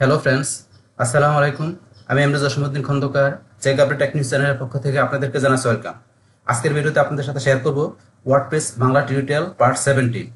Hello friends, আসসালামু আলাইকুম। আমি Emraj Jasimuddin Khandakar, check update tech news চ্যানেলের পক্ষ থেকে আপনাদেরকে জানাচ্ছি ওয়েলকাম। আজকের ভিডিওতে আপনাদের সাথে শেয়ার করব WordPress Bangla tutorial part 17,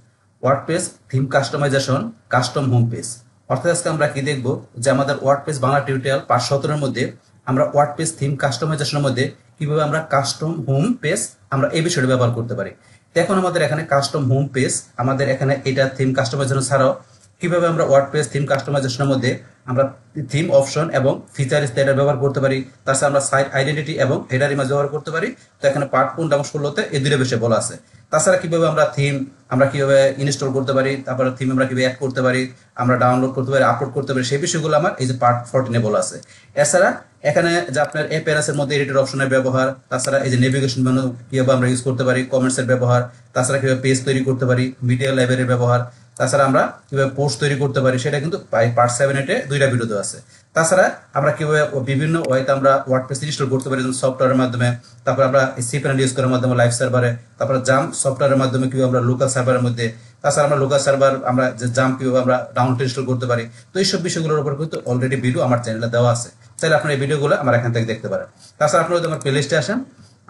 WordPress theme customisation, custom home page. অর্থাৎ আজকে আমরা কি দেখব যে আমাদের ওয়ার্ডপ্রেস বাংলা টিউটোরিয়াল পার্ট 17 এর মধ্যে আমরা ওয়ার্ডপ্রেস থিম কাস্টমাইজেশনের মধ্যে কিভাবে আমরা কাস্টম হোম পেজ আমরা এই বিষয়টা ব্যবহার করতে পারি। তো এখন আমাদের এখানে কাস্টম হোম পেজ, আমাদের এখানে এটা থিম কাস্টমাইজেশন ছাড়াও কিভাবে আমরা ওয়ার্ডপ্রেস থিম কাস্টমাইজেশনের মধ্যে আমরা থিম অপশন এবং ফিচার স্টাইলার ব্যবহার করতে পারি। তাছাড়া আমরা সাইট আইডেন্টিটি এবং হেডার ইমেজ ব্যবহার করতে পারি। তো এখানে পার্ট 1 এবং 16তে এই দুটো বিষয় বলা আছে। তাছাড়া কিভাবে আমরা থিম আমরা কিভাবে ইনস্টল করতে পারি, তারপরে থিম আমরা কিভাবে অ্যাড করতে পারি, আমরা ডাউনলোড করতে পারি, আপলোড করতে পারি, সেই বিষয়গুলো আমার এই যে পার্ট 14 এ বলা আছে। এছাড়া এখানে যে আপনার অ্যাপিয়ারেন্সের মধ্যে এডিটর অপশনের ব্যবহার, তাছাড়া এই যে নেভিগেশন মেনু কিভাবে আমরা ইউজ করতে পারি, কমেন্টসের ব্যবহার, তাছাড়া কিভাবে পেজ তৈরি করতে পারি, মিডিয়া লাইব্রেরির ব্যবহার, তাছাড়া আমরা কিভাবে পোস্ট তৈরি করতে পারি সেটা কিন্তু পার্ট 7 দুইটা ভিডিও দেওয়া আছে। তাছাড়া আমরা কিভাবে বিভিন্ন ওয়েতে আমরা ওয়ার্ডপ্রেস ইনস্টল করতে পারি, যেমন সফটওয়্যারের মাধ্যমে, তারপর আমরা সিপ্যানেল ইউজ করার মাধ্যমে লাইভ সার্ভারে, তারপর জাম্প সফটওয়্যারের মাধ্যমে কিভাবে আমরা লোকাল সার্ভারের মধ্যে, তাছাড়া আমরা লোকাল সার্ভার আমরা যে জাম্প কিভাবে আমরা ডাউনলোড ইনস্টল করতে পারি। তো এইসব বিষয়গুলোর উপর কিন্তু অলরেডি ভিডিও আমার চ্যানেলে দেওয়া আছে, চাইলে আপনার এই ভিডিওগুলো আমার এখান থেকে দেখতে পারেন। তাছাড়া আপনারা যদি আমার প্লেলিস্টে আসেন,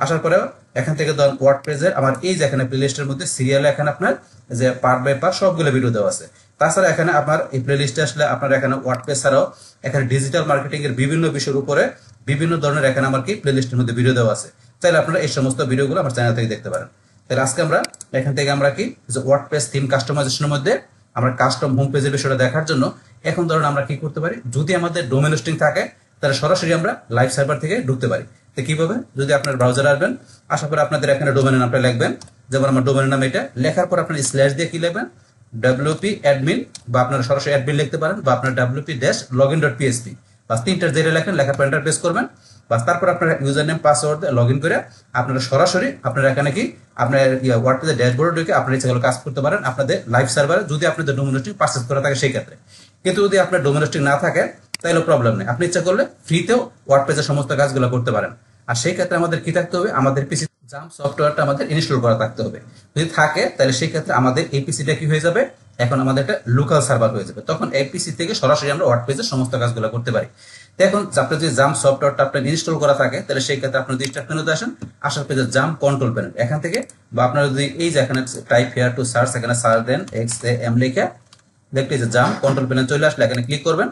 আসার পরে এখান থেকে ধরুন ওয়ার্ডপ্রেসের আমার এই যে এখানে প্লেলিস্টের মধ্যে সিরিয়ালে এখানে আপনার যে পার্ট বাই পার্ট সবগুলো ভিডিও দেওয়া আছে। তাছাড়া এখানে আপনার এই প্লেলিস্টে আসলে আপনার এখানে ওয়ার্ডপ্রেস ছাড়াও এখানে ডিজিটাল মার্কেটিং এর বিভিন্ন বিষয়ের উপরে বিভিন্ন ধরনের এখানে আমার কি প্লেলিস্টের মধ্যে ভিডিও দেওয়া আছে, চাইলে আপনারা এই সমস্ত ভিডিওগুলো আমার চ্যানেল থেকে দেখতে পারেন। তাহলে আজকে আমরা এখান থেকে আমরা কি যে ওয়ার্ডপ্রেস থিম কাস্টমাইজেশনের মধ্যে আমরা কাস্টম হোম পেজের বিষয়টা দেখার জন্য এখন ধরুন আমরা কি করতে পারি, যদি আমাদের ডোমেন হোস্টিং থাকে তাহলে সরাসরি আমরা লাইভ সার্ভার থেকে ঢুকতে পারি। তো কিভাবে, যদি আপনার ব্রাউজারে আসবেন, আসার পর আপনাদের এখানে ডোমেনের নামটা লিখবেন, যেমন আমার ডোমেনের নাম এটা, লেখার পর আপনার স্ল্যাশ দিয়ে কি লিখবেন, wp admin, বা আপনারা সরাসরি অ্যাডমিন লিখতে পারেন, বা আপনার wp-login.php, বাস তিনটার যেটা লেখেন লেখার পর এন্টার প্রেস করবেন। বাস তারপর আপনার ইউজার নেম পাসওয়ার্ড দিয়ে লগ ইন করে আপনারা সরাসরি আপনারা এখানে কি আপনার ওয়ার্ডপ্রেসের ড্যাশবোর্ডে ঢুকে আপনারা ইচ্ছা কাজ করতে পারেন আপনাদের লাইভ সার্ভারে, যদি আপনাদের ডোমেন হোস্টিং পারচেজ করা থাকে সেই ক্ষেত্রে। কিন্তু যদি আপনার ডোমেন হোস্টিং না থাকে তাহলে প্রবলেম নেই, আপনি ইচ্ছা করলে ফ্রিতেও ওয়ার্ডপ্রেসের সমস্ত কাজগুলো করতে পারেন। আর সেই ক্ষেত্রে আমাদের কি থাকতে হবে, আমাদের পিসি জাম্প সফটওয়্যারটা আমাদের ইনস্টল করা থাকতে হবে। যদি থাকে তাহলে সেই ক্ষেত্রে আমাদের এই পিসিটা কি হয়ে যাবে, এখন আমাদের একটা লোকাল সার্ভার হয়ে যাবে, তখন এই পিসি থেকে সরাসরি আমরা ওয়ার্ডপ্রেসের সমস্ত কাজগুলো করতে পারি। তো এখন আপনার যদি জাম্প সফটওয়্যারটা আপনার ইনস্টল করা থাকে তাহলে সেই ক্ষেত্রে আপনার স্টার্ট মেনুতে আসেন, আসার পরে জাম্প কন্ট্রোল প্যানেল এখান থেকে, বা আপনারা যদি এই যে এখানে টাইপ হিয়ার টু সার্চ, এখানে সার্চ দেন XAM লিখে দেখতে যে জাম্প কন্ট্রোল প্যানেল চলে আসলে এখানে ক্লিক করবেন।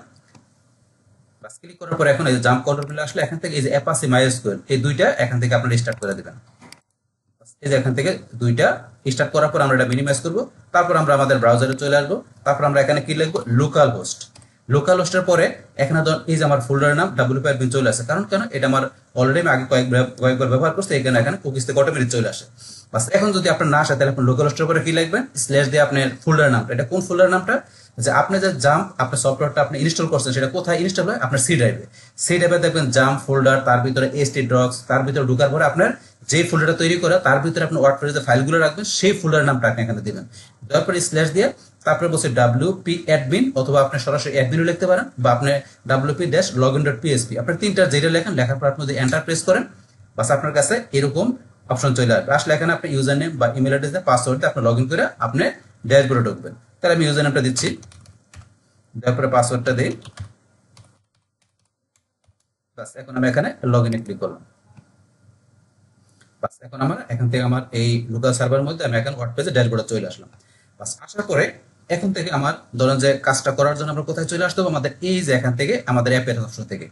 বাস ক্লিক করার পর এখন এই যে জাম্প কন্ট্রোল প্যানেল আসলে এখান থেকে এই যে অ্যাপাচি মাইস্কুয়েল এই দুইটা এখান থেকে আপনারা স্টার্ট করে দিবেন। এই যে এখান থেকে দুইটা স্টার্ট করার পর আমরা এটা মিনিমাইজ করব, তারপর আমরা আমাদের ব্রাউজারে চলে আসবো, তারপর আমরা এখানে কি লিখবো, লোকাল হোস্ট। লোকাল হোস্টের পরে এখানে এই যে আমার ফোল্ডারের নাম wp admin চলে আসে, কারণ কেন এটা আমার অলরেডি আমি আগে কয়েকবার ব্যবহার করছি, এখানে কুকিজ থেকে অটোমেটিক চলে আসে। বাস এখন যদি আপনার না আসে তাহলে আপনি লোকাল হোস্টের পরে কি লিখবেন, স্ল্যাশ দিয়ে আপনার ফোল্ডারের নামটা, এটা কোন ফোল্ডারের নামটা, যে আপনি যে জাম্প আপনার সফটওয়্যারটা আপনি ইনস্টল করছেন সেটা কোথায় ইনস্টল হয়, আপনার সি ড্রাইভে। সি ড্রাইভে দেখবেন জাম্প ফোল্ডার, তার ভিতরে htdocs, তার ভিতরে ঢোকার পরে আপনার যে ফোল্ডারটা তৈরি করা তার ভিতরে আপনি ওয়ার্ডপ্রেসে যে ফাইলগুলো রাখবেন সেই ফোল্ডারের নামটা আপনি এখানে দিবেন, দেওয়ার পরে স্ল্যাশ দিয়ে তারপরে বসে wp admin, অথবা আপনি সরাসরি অ্যাডমিনও লিখতে পারেন, বা আপনি wp-login.php, আপনার তিনটার যেটা লেখেন লেখার পর আপনি যদি এন্টার প্রেস করেন, বাস আপনার কাছে এরকম অপশন চলে আসবে। আসলে এখানে আপনি ইউজার নেম বা ইমেল অ্যাড্রেস দিয়ে পাসওয়ার্ড দিয়ে আপনি লগ ইন করে আপনি ড্যাশবোর্ডে ঢুকবেন। তাহলে আমি ইউজার নেমটা দিচ্ছি, তারপরে পাসওয়ার্ডটা দিই, বাস এখন আমি এখানে লগ ইনে ক্লিক করলাম। বাস এখন আমার এখান থেকে আমার এই লোকাল সার্ভারের মধ্যে আমি এখন ওয়ার্ডপ্রেসে ড্যাশবোর্ডে চলে আসলাম। বাস আসার পরে এখন থেকে আমার ধরেন যে কাজটা করার জন্য আমরা কোথায় চলে আসতে হবে, আমাদের এই যে এখান থেকে আমাদের অ্যাপিয়ারেন্স অপশন থেকে,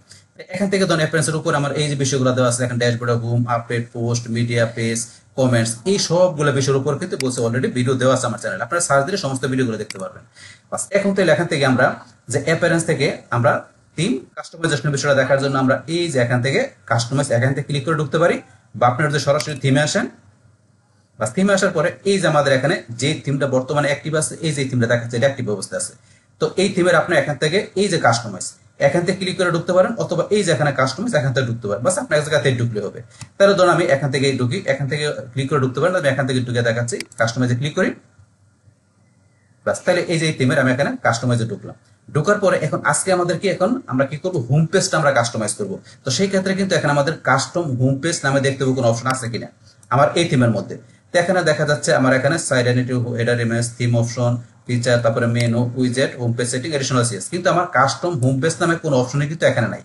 এখান থেকে ধরেন অ্যাপিয়ারেন্সের উপর আমার এই যে বিষয়গুলো দেওয়া আছে, এখানে ড্যাশবোর্ডে home, update, post, media, page, comments, এই সবগুলো বিষয়ের উপর কিন্তু বলছে অলরেডি ভিডিও দেওয়া আছে আমার চ্যানেলে, আপনারা সার্চ দিলে সমস্ত ভিডিওগুলো দেখতে পারবেন। বাস এখন তাহলে এখান থেকে আমরা যে অ্যাপিয়ারেন্স থেকে আমরা থিম কাস্টমাইজেশনের বিষয়টা দেখার জন্য আমরা এই যে এখান থেকে কাস্টমাইজ এখান থেকে ক্লিক করে ঢুকতে পারি, বা আপনারা যদি সরাসরি থিমে আসেন, বাস থিমে আসার পরে এই যে আমাদের এখানে যে থিমটা বর্তমানে অ্যাক্টিভ আছে, এই যে থিমটা দেখাচ্ছে এটা অ্যাক্টিভ অবস্থা আছে, তো এই থিমের আপনি এখান থেকে এই যে কাস্টমাইজ এখান থেকে ক্লিক করে ঢুকতে পারেন, অথবা এই যে এখানে কাস্টমাইজ এখান থেকে ঢুকতে পারেন, বাস আপনার এক জায়গাতে ঢুকলে হবে। তাহলে ধরুন আমি এখান থেকে ঢুকি, এখান থেকে ক্লিক করে ঢুকতে পারেন, আমি এখান থেকে ঢুকে দেখাচ্ছি, কাস্টমাইজে ক্লিক করি, বাস তাহলে এই যে থিমের আমি এখানে কাস্টমাইজে ঢুকলাম। ঢোকার পরে এখন আজকে আমাদের কি এখন আমরা কি করব, হোম পেজটা আমরা কাস্টমাইজ করব। তো সেই ক্ষেত্রে কিন্তু এখানে আমাদের কাস্টম হোম পেজ নামে দেখতে হবে কোনো অপশন আছে কিনা আমার এই থিমের মধ্যে। তো এখানে দেখা যাচ্ছে আমার এখানে side identity, header image, theme option, feature, তারপরে মেনু, উইজেট, home page setting, additional CSS, কিন্তু আমার কাস্টম হোম পেজ নামে কোনো অপশনই কিন্তু এখানে নাই।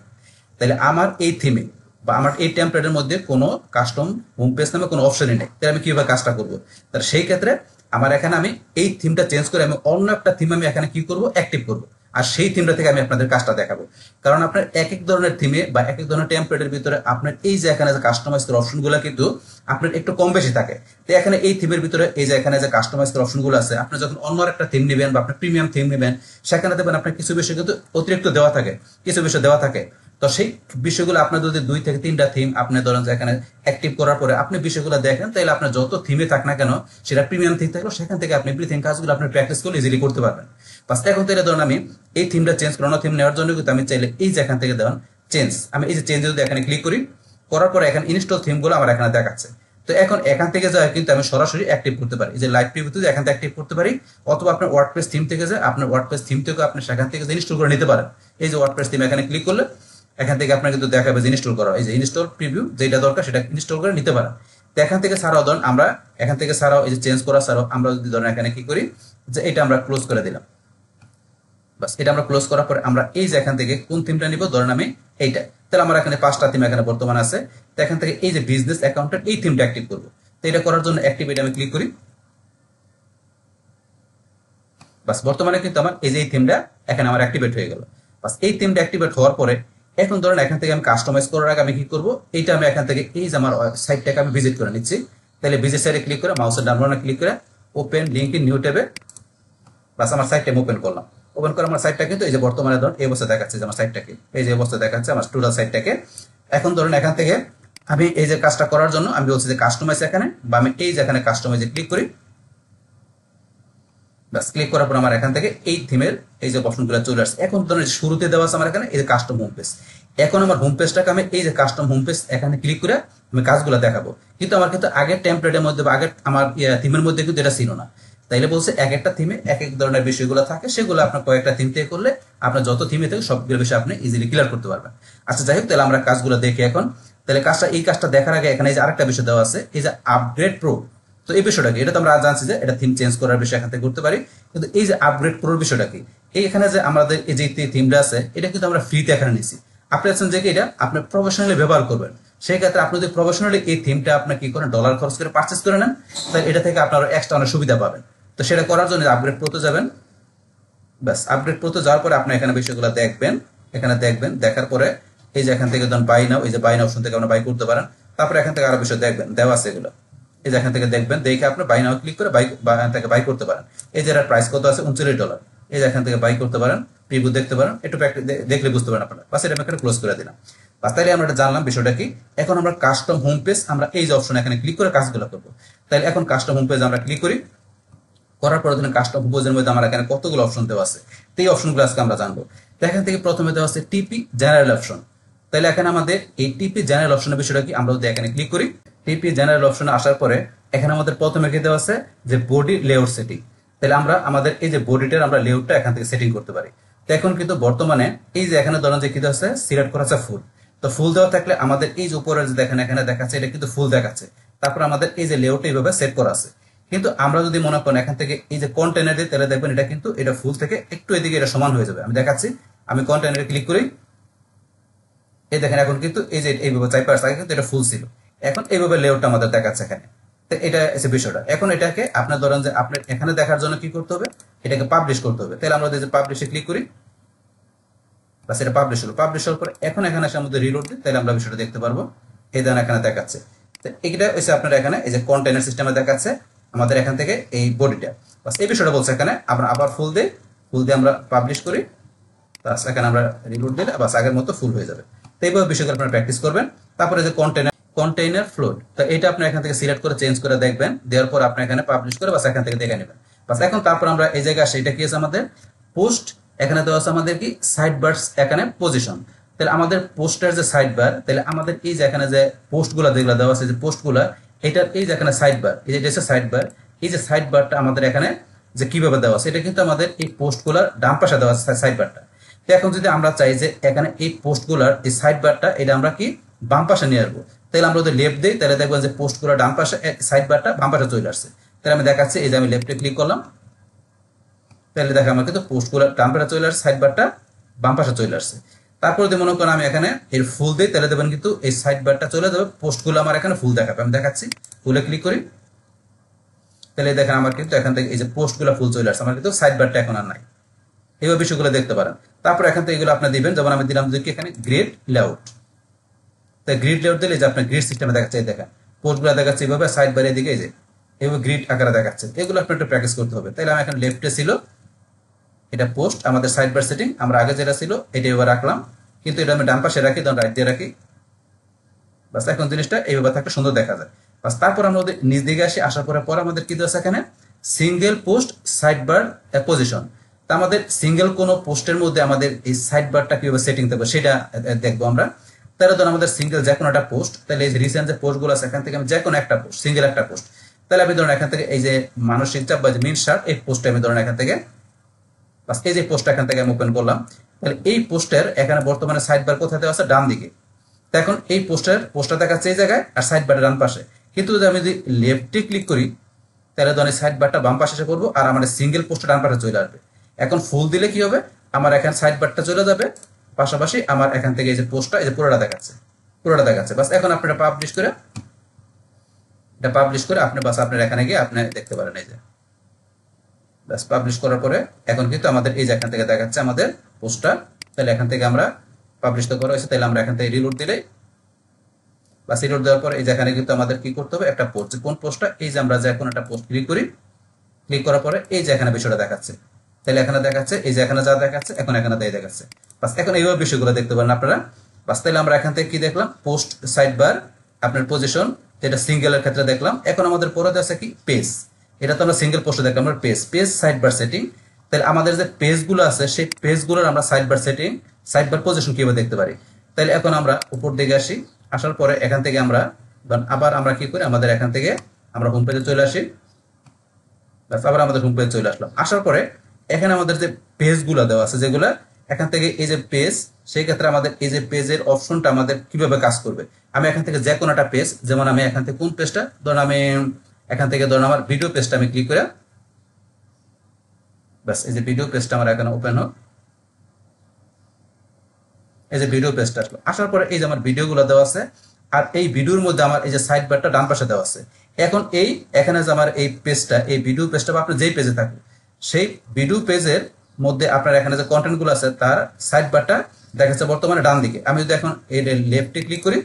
তাহলে আমার এই থিমে বা আমার এই টেমপ্লেটের মধ্যে কোনো কাস্টম হোম পেজ নামে কোনো অপশনই নেই। তাহলে আমি কিভাবে কাজটা করবো? তাহলে সেই ক্ষেত্রে আমার এখানে আমি এই থিমটা চেঞ্জ করে আমি অন্য একটা থিম আমি এখানে কি করবো, অ্যাক্টিভ করবো। আর সেই থিমটা থেকে আমি আপনাদের কাজটা দেখাবো। কারণ আপনার এক এক ধরনের থিমে বা এক এক ধরনের টেমপ্লেটের ভিতরে আপনার এই যে এখানে যে কাস্টমাইজ করার অপশনগুলো কিন্তু আপনার একটু কম বেশি থাকে। তো এখানে এই থিমের ভিতরে এই যে এখানে যে কাস্টমাইজ করার অপশনগুলো আছে, আপনি যখন অন্য একটা থিম নেবেন বা আপনি প্রিমিয়াম থিম নেবেন, সেখানে দেখবেন আপনার কিছু বিষয় কিন্তু অতিরিক্ত দেওয়া থাকে, কিছু বিষয় দেওয়া থাকে। তো সেই বিষয়গুলো আপনার যদি 2 থেকে 3টা থিম আপনি ধরেন যে এখানে অ্যাক্টিভ করার পরে আপনি বিষয়গুলো দেখেন, তাহলে আপনার যত থিমে থাক না কেন, সেটা প্রিমিয়াম থিম থাকলো, সেখান থেকে আপনি এভরিথিং কাজগুলো আপনি প্র্যাকটিস করলে ইজিলি করতে পারবেন। বাস এখন তাহলে ধরুন আমি এই থিমটা চেঞ্জ করানো থিম নেওয়ার জন্য কিন্তু আমি চাইলে এই যে এখান থেকে দেওয়ান চেঞ্জ, আমি এই যে চেঞ্জ যদি এখানে ক্লিক করি, করার পরে এখানে ইনস্টল থিমগুলো আমার এখানে দেখাচ্ছে। তো এখন এখান থেকে যায় কিন্তু আমি সরাসরি অ্যাক্টিভ করতে পারি, এই যে লাইভ প্রিভিউতে এখান থেকে অ্যাক্টিভ করতে পারি, অথবা আপনার ওয়ার্ডপ্রেস থিম থেকে যে আপনার ওয়ার্ডপ্রেস থিম থেকে আপনি সেখান থেকে ইনস্টল করে নিতে পারেন। এই যে ওয়ার্ডপ্রেস থিম এখানে ক্লিক করলে এখান থেকে আপনার কিন্তু দেখাবে যে ইনস্টল করা, এই যে ইনস্টল প্রিভিউ যেটা দরকার সেটা ইনস্টল করে নিতে পারেন। তো এখান থেকে ছাড়াও ধরুন আমরা এখান থেকে ছাড়াও এই যে চেঞ্জ করা ছাড়াও আমরা যদি ধরেন এখানে কি করি যে এটা আমরা ক্লোজ করে দিলাম। বাস এটা আমরা ক্লোজ করার পরে আমরা এই যে এখান থেকে কোন থিমটা নিব, ধরেন আমি এইটা, তাহলে আমার এখানে 5টা থিম এখানে বর্তমান আছে। তো এখান থেকে এই যে বিজনেস অ্যাকাউন্টের এই থিমটা অ্যাক্টিভ করব। তো এটা করার জন্য অ্যাক্টিভেট আমি ক্লিক করি। বাস বর্তমানে কিন্তু আমার এই যে এই থিমটা এখানে আমার অ্যাক্টিভেট হয়ে গেল। বাস এই থিমটা অ্যাক্টিভেট হওয়ার পরে এখন ধরেন এখান থেকে আমি কাস্টমাইজ করার আগে আমি কি করব, এইটা আমি এখান থেকে এই যে আমার সাইটটাকে আমি ভিজিট করে নিচ্ছি। তাহলে ভিজিট সাইটে ক্লিক করে মাউসের ডান বাটনে ক্লিক করে ওপেন লিংক ইন নিউ ট্যাবে, বাস আমার সাইটটা আমি ওপেন করলাম। ওপেন করে আমার সাইটটা কিন্তু এই যে বর্তমানে ধরুন এই অবস্থা দেখাচ্ছে যে আমার সাইটটাকে, এই যে অবস্থা দেখাচ্ছে আমার টোটাল সাইটটাকে। এখন ধরুন এখান থেকে আমি এই যে কাজটা করার জন্য আমি বলছি যে কাস্টমাইজ এখানে, বা আমি এই যে এখানে কাস্টমাইজে ক্লিক করি। বাস ক্লিক করার পর আমার এখান থেকে এই থিমের এই যে অপশনগুলো চলে আসছে। এখন ধরুন শুরুতে দেওয়া আছে আমার এখানে এই যে কাস্টম হোম পেজ। এখন আমার হোম পেজটাকে আমি এই যে কাস্টম হোম পেজ এখানে ক্লিক করে আমি কাজগুলো দেখাবো, কিন্তু আমার কিন্তু আগের টেমপ্লেটের মধ্যে বা আগের আমার থিমের মধ্যে কিন্তু এটা ছিল না। তাইলে বলছে এক একটা থিমে এক এক ধরনের বিষয়গুলো থাকে, সেগুলো আপনার কয়েকটা থিম থেকে করলে আপনার যত থিমে থাকে সবগুলো বিষয় আপনি ইজিলি ক্লিয়ার করতে পারবেন। আচ্ছা যাই হোক, তাহলে আমরা কাজগুলো দেখি এখন। তাহলে এই কাজটা দেখার আগে এখানে এই যে আরেকটা বিষয় দেওয়া আছে, এই যে আপগ্রেড প্রো। তো এই বিষয়টা কি, এটা তো আমরা জানছি যে এটা থিম চেঞ্জ করার বিষয় এখান থেকে করতে পারি, কিন্তু এই যে আপগ্রেড প্রোর বিষয়টা কি, এখানে যে আমাদের এই যে থিমটা আছে এটা কিন্তু আমরা ফ্রিতে এখানে নিছি। আপনি আছেন যে এটা আপনি প্রফেশনালি ব্যবহার করবেন, সেই ক্ষেত্রে আপনি যদি প্রফেশনালি এই থিমটা আপনি কি করেন ডলার খরচ করে পারচেজ করে নেন, তাহলে এটা থেকে আপনারা এক্সট্রা অনেক সুবিধা পাবেন। তো সেটা করার জন্য আপগ্রেড প্রোতে যাবেন। ব্যাস আপগ্রেড প্রোতে যাওয়ার পরে আপনি এখানে বিষয়গুলো দেখবেন, এখানে দেখবেন, দেখার পরে এই যে এখান থেকে ধরুন বাই নাও, এই যে বাই নাও অপশন থেকে আপনি বাই করতে পারেন। তারপরে এখান থেকে আরো বিষয় দেখবেন, দেওয়া আছে এগুলো, এই যে এখান থেকে দেখবেন, দেখে আপনি বাই নাও ক্লিক করে এখান থেকে বাই করতে পারেন। এই যে এর প্রাইস কত আছে, $39। এই যে এখান থেকে বাই করতে পারেন, প্রিভিউ দেখতে পারেন, একটু দেখলে বুঝতে পারেন আপনারা। বাস এটা আমি এখানে ক্লোজ করে দিলাম। বাস তাইলে আমরা এটা জানলাম বিষয়টা কি। এখন আমরা কাস্টম হোম পেজ আমরা এই যে অপশন এখানে ক্লিক করে কাজগুলো করবো। তাহলে এখন কাস্টম হোম পেজ আমরা ক্লিক করি, করার পরে ধরেন কাস্টম হোম পেজের মধ্যে আমার এখানে কতগুলো অপশন দেওয়া আছে, তো এই অপশনগুলো আজকে আমরা জানবো। তো এখান থেকে প্রথমে দেওয়া আছে টিপি জেনারেল অপশন। তাহলে এখানে আমাদের এই টিপি জেনারেল অপশনের বিষয়টা কি, আমরা যদি এখানে ক্লিক করি, টিপি জেনারেল অপশনে আসার পরে এখানে আমাদের প্রথমে কি দেওয়া আছে যে বডি লেআউট সেটিং। তাহলে আমরা আমাদের এই যে বডিটার আমরা লেআউটটা এখান থেকে সেটিং করতে পারি। তো এখন কিন্তু বর্তমানে এই যে এখানে ধরেন যে কি দেওয়া আছে সিলেক্ট করা আছে ফুল। তো ফুল দেওয়া থাকলে আমাদের এই যে উপরে যে দেখেন এখানে দেখাচ্ছে এটা কিন্তু ফুল দেখাচ্ছে। তারপর আমাদের এই যে লেআউট এইভাবে সেট করা আছে। কিন্তু আমরা যদি মনে করেন এখান থেকে এই যে কন্টেনার দিই, তাহলে দেখবেন এটা কিন্তু এটা ফুল থেকে একটু এদিকে এটা সমান হয়ে যাবে। আমি দেখাচ্ছি, আমি কন্টেনারে ক্লিক করি, এই দেখেন এখন কিন্তু এই যে এইভাবে চাইপার আগে কিন্তু এটা ফুল ছিল, এখন এইভাবে লেআউটটা আমাদের দেখাচ্ছে এখানে। তো এটা এসে বিষয়টা। এখন এটাকে আপনার ধরেন যে আপনার এখানে দেখার জন্য কি করতে হবে, এটাকে পাবলিশ করতে হবে। তাহলে আমরা যে পাবলিশে ক্লিক করি, বাস এটা পাবলিশ হলো। পাবলিশ হওয়ার পরে এখন এখানে এসে আমাদের রিলোড দিই, তাহলে আমরা বিষয়টা দেখতে পারবো। এই দেন এখানে দেখাচ্ছে। তো এটা এসে আপনার এখানে এই যে কন্টেনার সিস্টেমে দেখাচ্ছে আমাদের এখান থেকে এই বডিটা। বাস এই বিষয়টা বলছে এখানে আমরা আবার ফুল দিয়ে আমরা পাবলিশ করি, বাস এখানে আমরা রিলোড দিলে বাস আগের মতো ফুল হয়ে যাবে। তো এইভাবে বিষয়গুলো আপনারা প্র্যাকটিস করবেন। তারপরে যে কন্টেইনার ফ্লোট, তো এটা আপনি এখান থেকে সিলেক্ট করে চেঞ্জ করে দেখবেন, দেওয়ার পর আপনি এখানে পাবলিশ করে বাস এখান থেকে দেখে নেবেন। বাস এখন তারপর আমরা এই জায়গায় আসি, এটা কি আছে আমাদের পোস্ট, এখানে দেওয়া আছে আমাদের কি সাইড বারস এখানে পজিশন। তাহলে আমাদের পোস্টের যে সাইড বার, তাহলে আমাদের এই যে এখানে যে পোস্টগুলো যেগুলো দেওয়া আছে যে পোস্টগুলো, এটার এই যে এখানে সাইড বার, এই যে সাইড বার, এই যে সাইড বারটা আমাদের এখানে যে কিভাবে দেওয়া আছে, এটা কিন্তু আমাদের এই পোস্টগুলোর ডান পাশে দেওয়া আছে সাইড বারটা। তো এখন যদি আমরা চাই যে এখানে এই পোস্টগুলোর এই সাইড বারটা এটা আমরা কি বাম পাশে নিয়ে আসবো, তাহলে আমরা যদি লেফট দিই, তাহলে দেখবেন যে পোস্টগুলো ডান পাশে সাইড বারটা বাম পাশে চলে আসছে। তাহলে আমি দেখাচ্ছি, এই যে আমি লেফটে ক্লিক করলাম, তাহলে দেখো আমার কিন্তু পোস্টগুলো ডান পাশে চলে আসছে, সাইড বারটা বাম পাশে চলে আসছে। তারপর যদি মনে করেন আমি এখানে এর ফুল দিই, তাহলে দেবেন কিন্তু এই সাইড বারটা চলে যাবে, পোস্টগুলো আমার এখানে ফুল দেখাবে। আমি দেখাচ্ছি, ফুলে ক্লিক করি, তাহলে দেখেন আমার কিন্তু এখান থেকে এই যে পোস্টগুলো ফুল চলে আসছে, আমার কিন্তু সাইড বারটা এখন আর নাই। এইভাবে বিষয়গুলো দেখতে পারেন। তারপর এখান থেকে এগুলো আপনি দিবেন, যেমন আমি দিলাম দেখি এখানে গ্রিড লেআউট। তাই গ্রিড লেআউট দিলে যে আপনার গ্রিড সিস্টেমে দেখাচ্ছে, দেখেন পোস্টগুলো দেখাচ্ছে এইভাবে, সাইড বারের দিকে এই যে এইভাবে গ্রিড আকারে দেখাচ্ছে। এগুলো আপনার একটু প্র্যাকটিস করতে হবে। তাইলে আমি এখন লেফটে ছিল এটা পোস্ট, আমাদের সাইড বার সেটিং আমরা আগে যেটা ছিল এটা এবার রাখলাম, কিন্তু এটা আমি ডান পাশে রাখি, তখন রাইট দিয়ে রাখি। বাস এখন জিনিসটা এইভাবে থাকলে সুন্দর দেখা যায়। বাস তারপর আমরা নিচ দিকে আসি, আসার পরে আমাদের কি আছে এখানে single post side bar position. তা আমাদের সিঙ্গেল কোন পোস্টের মধ্যে আমাদের এই সাইড বারটা কিভাবে সেটিং থাকবে সেটা দেখবো আমরা। তাহলে ধরুন আমাদের সিঙ্গেল যে কোনো একটা পোস্ট, তাহলে এই রিসেন্ট যে পোস্ট গুলো আছে এখান থেকে আমি যে কোনো একটা পোস্ট, সিঙ্গেল একটা পোস্ট, তাহলে আমি ধরুন এখান থেকে এই যে মানসিক চাপ বা মেন শার্ট এই পোস্টটা আমি ধরুন এখান থেকে, বাস এই যে পোস্টটা এখান থেকে আমি ওপেন করলাম। তাহলে এই পোস্টের এখানে বর্তমানে সাইড বার কোথায় দেওয়া আছে, ডান দিকে। তো এখন এই পোস্টটা দেখাচ্ছে এই জায়গায়, আর সাইড বারটা ডান পাশে। কিন্তু যদি আমি যদি লেফটে ক্লিক করি, তাহলে ধরুন সাইড বারটা বাম পাশে এসে করবো, আর আমার সিঙ্গেল পোস্টটা ডান পাশে চলে আসবে। এখন ফুল দিলে কি হবে, আমার এখানে সাইড বারটা চলে যাবে, পাশাপাশি আমার এখান থেকে এই যে পোস্টটা এই যে পুরোটা দেখাচ্ছে। বাস এখন আপনারা পাবলিশ করে আপনি বাস আপনার এখানে গিয়ে আপনি দেখতে পারেন এই যে বাস পাবলিশ করার পরে এখন কিন্তু আমাদের এই যে এখান থেকে দেখাচ্ছে আমাদের পোস্টটা। তাহলে এখান থেকে আমরা পাবলিশ তো করা হয়েছে, তাহলে আমরা এখান থেকে রিলোড দিলে বাস রিলোড দেওয়ার পরে এই যে এখানে কিন্তু আমাদের কি করতে হবে, একটা পোস্ট, কোন পোস্টটা, এই যে আমরা যে এখন একটা পোস্ট ক্লিক করি, ক্লিক করার পরে এই যে এখানে বিষয়টা দেখাচ্ছে। তাহলে এখানে দেখাচ্ছে এই যে এখানে যা দেখাচ্ছে এখন এখানে তাই দেখাচ্ছে। বাস এখন এইভাবে বিষয়গুলো দেখতে পারেন আপনারা। বাস তাহলে আমরা এখান থেকে কি দেখলাম, পোস্ট সাইড বার আপনার পজিশন, যেটা সিঙ্গেলের ক্ষেত্রে দেখলাম। এখন আমাদের পরে আছে কি পেজ, এটা তো আমরা সিঙ্গেল পোস্টে দেখলাম, আমরা পেজ সাইড বার সেটিং। তাহলে আমাদের যে পেজগুলো আছে সেই পেজগুলোর আমরা side bar setting, side bar position কিভাবে দেখতে পারি। তাহলে এখন আমরা উপর দিকে আসি, আসার পরে এখান থেকে আমরা আবার আমরা কি করি, আমাদের এখান থেকে আমরা হোম পেজে চলে আসি। আবার আমাদের হোম পেজে চলে আসলাম। আসার পরে এখানে আমাদের যে পেজগুলো দেওয়া আছে, যেগুলো এখান থেকে এই যে পেজ, সেই ক্ষেত্রে আমাদের এই যে পেজের অপশনটা আমাদের কিভাবে কাজ করবে। আমি এখান থেকে যে কোনো একটা পেজ, যেমন আমি এখান থেকে কোন পেজটা ধরুন, আমি এখান থেকে ধরুন আমার ভিডিও পেজটা আমি ক্লিক করে, বাস এই যে ভিডিও পেজটা আমার এখানে ওপেন হোক, এই যে ভিডিও পেজটা আসলো। আসার পরে এই যে আমার ভিডিওগুলো দেওয়া আছে, আর এই ভিডিওর মধ্যে আমার এই যে সাইড বারটা ডান পাশে দেওয়া আছে। এখন এখানে যে আমার এই পেজটা, এই ভিডিও পেজটা বা আপনি যেই পেজে থাকুন, সেই ভিডিও পেজের মধ্যে আপনার এখানে যে কন্টেন্ট গুলো আছে তার সাইড বারটা দেখাচ্ছে বর্তমানে ডান দিকে। আমি যদি এখন এই লেফটে ক্লিক করি,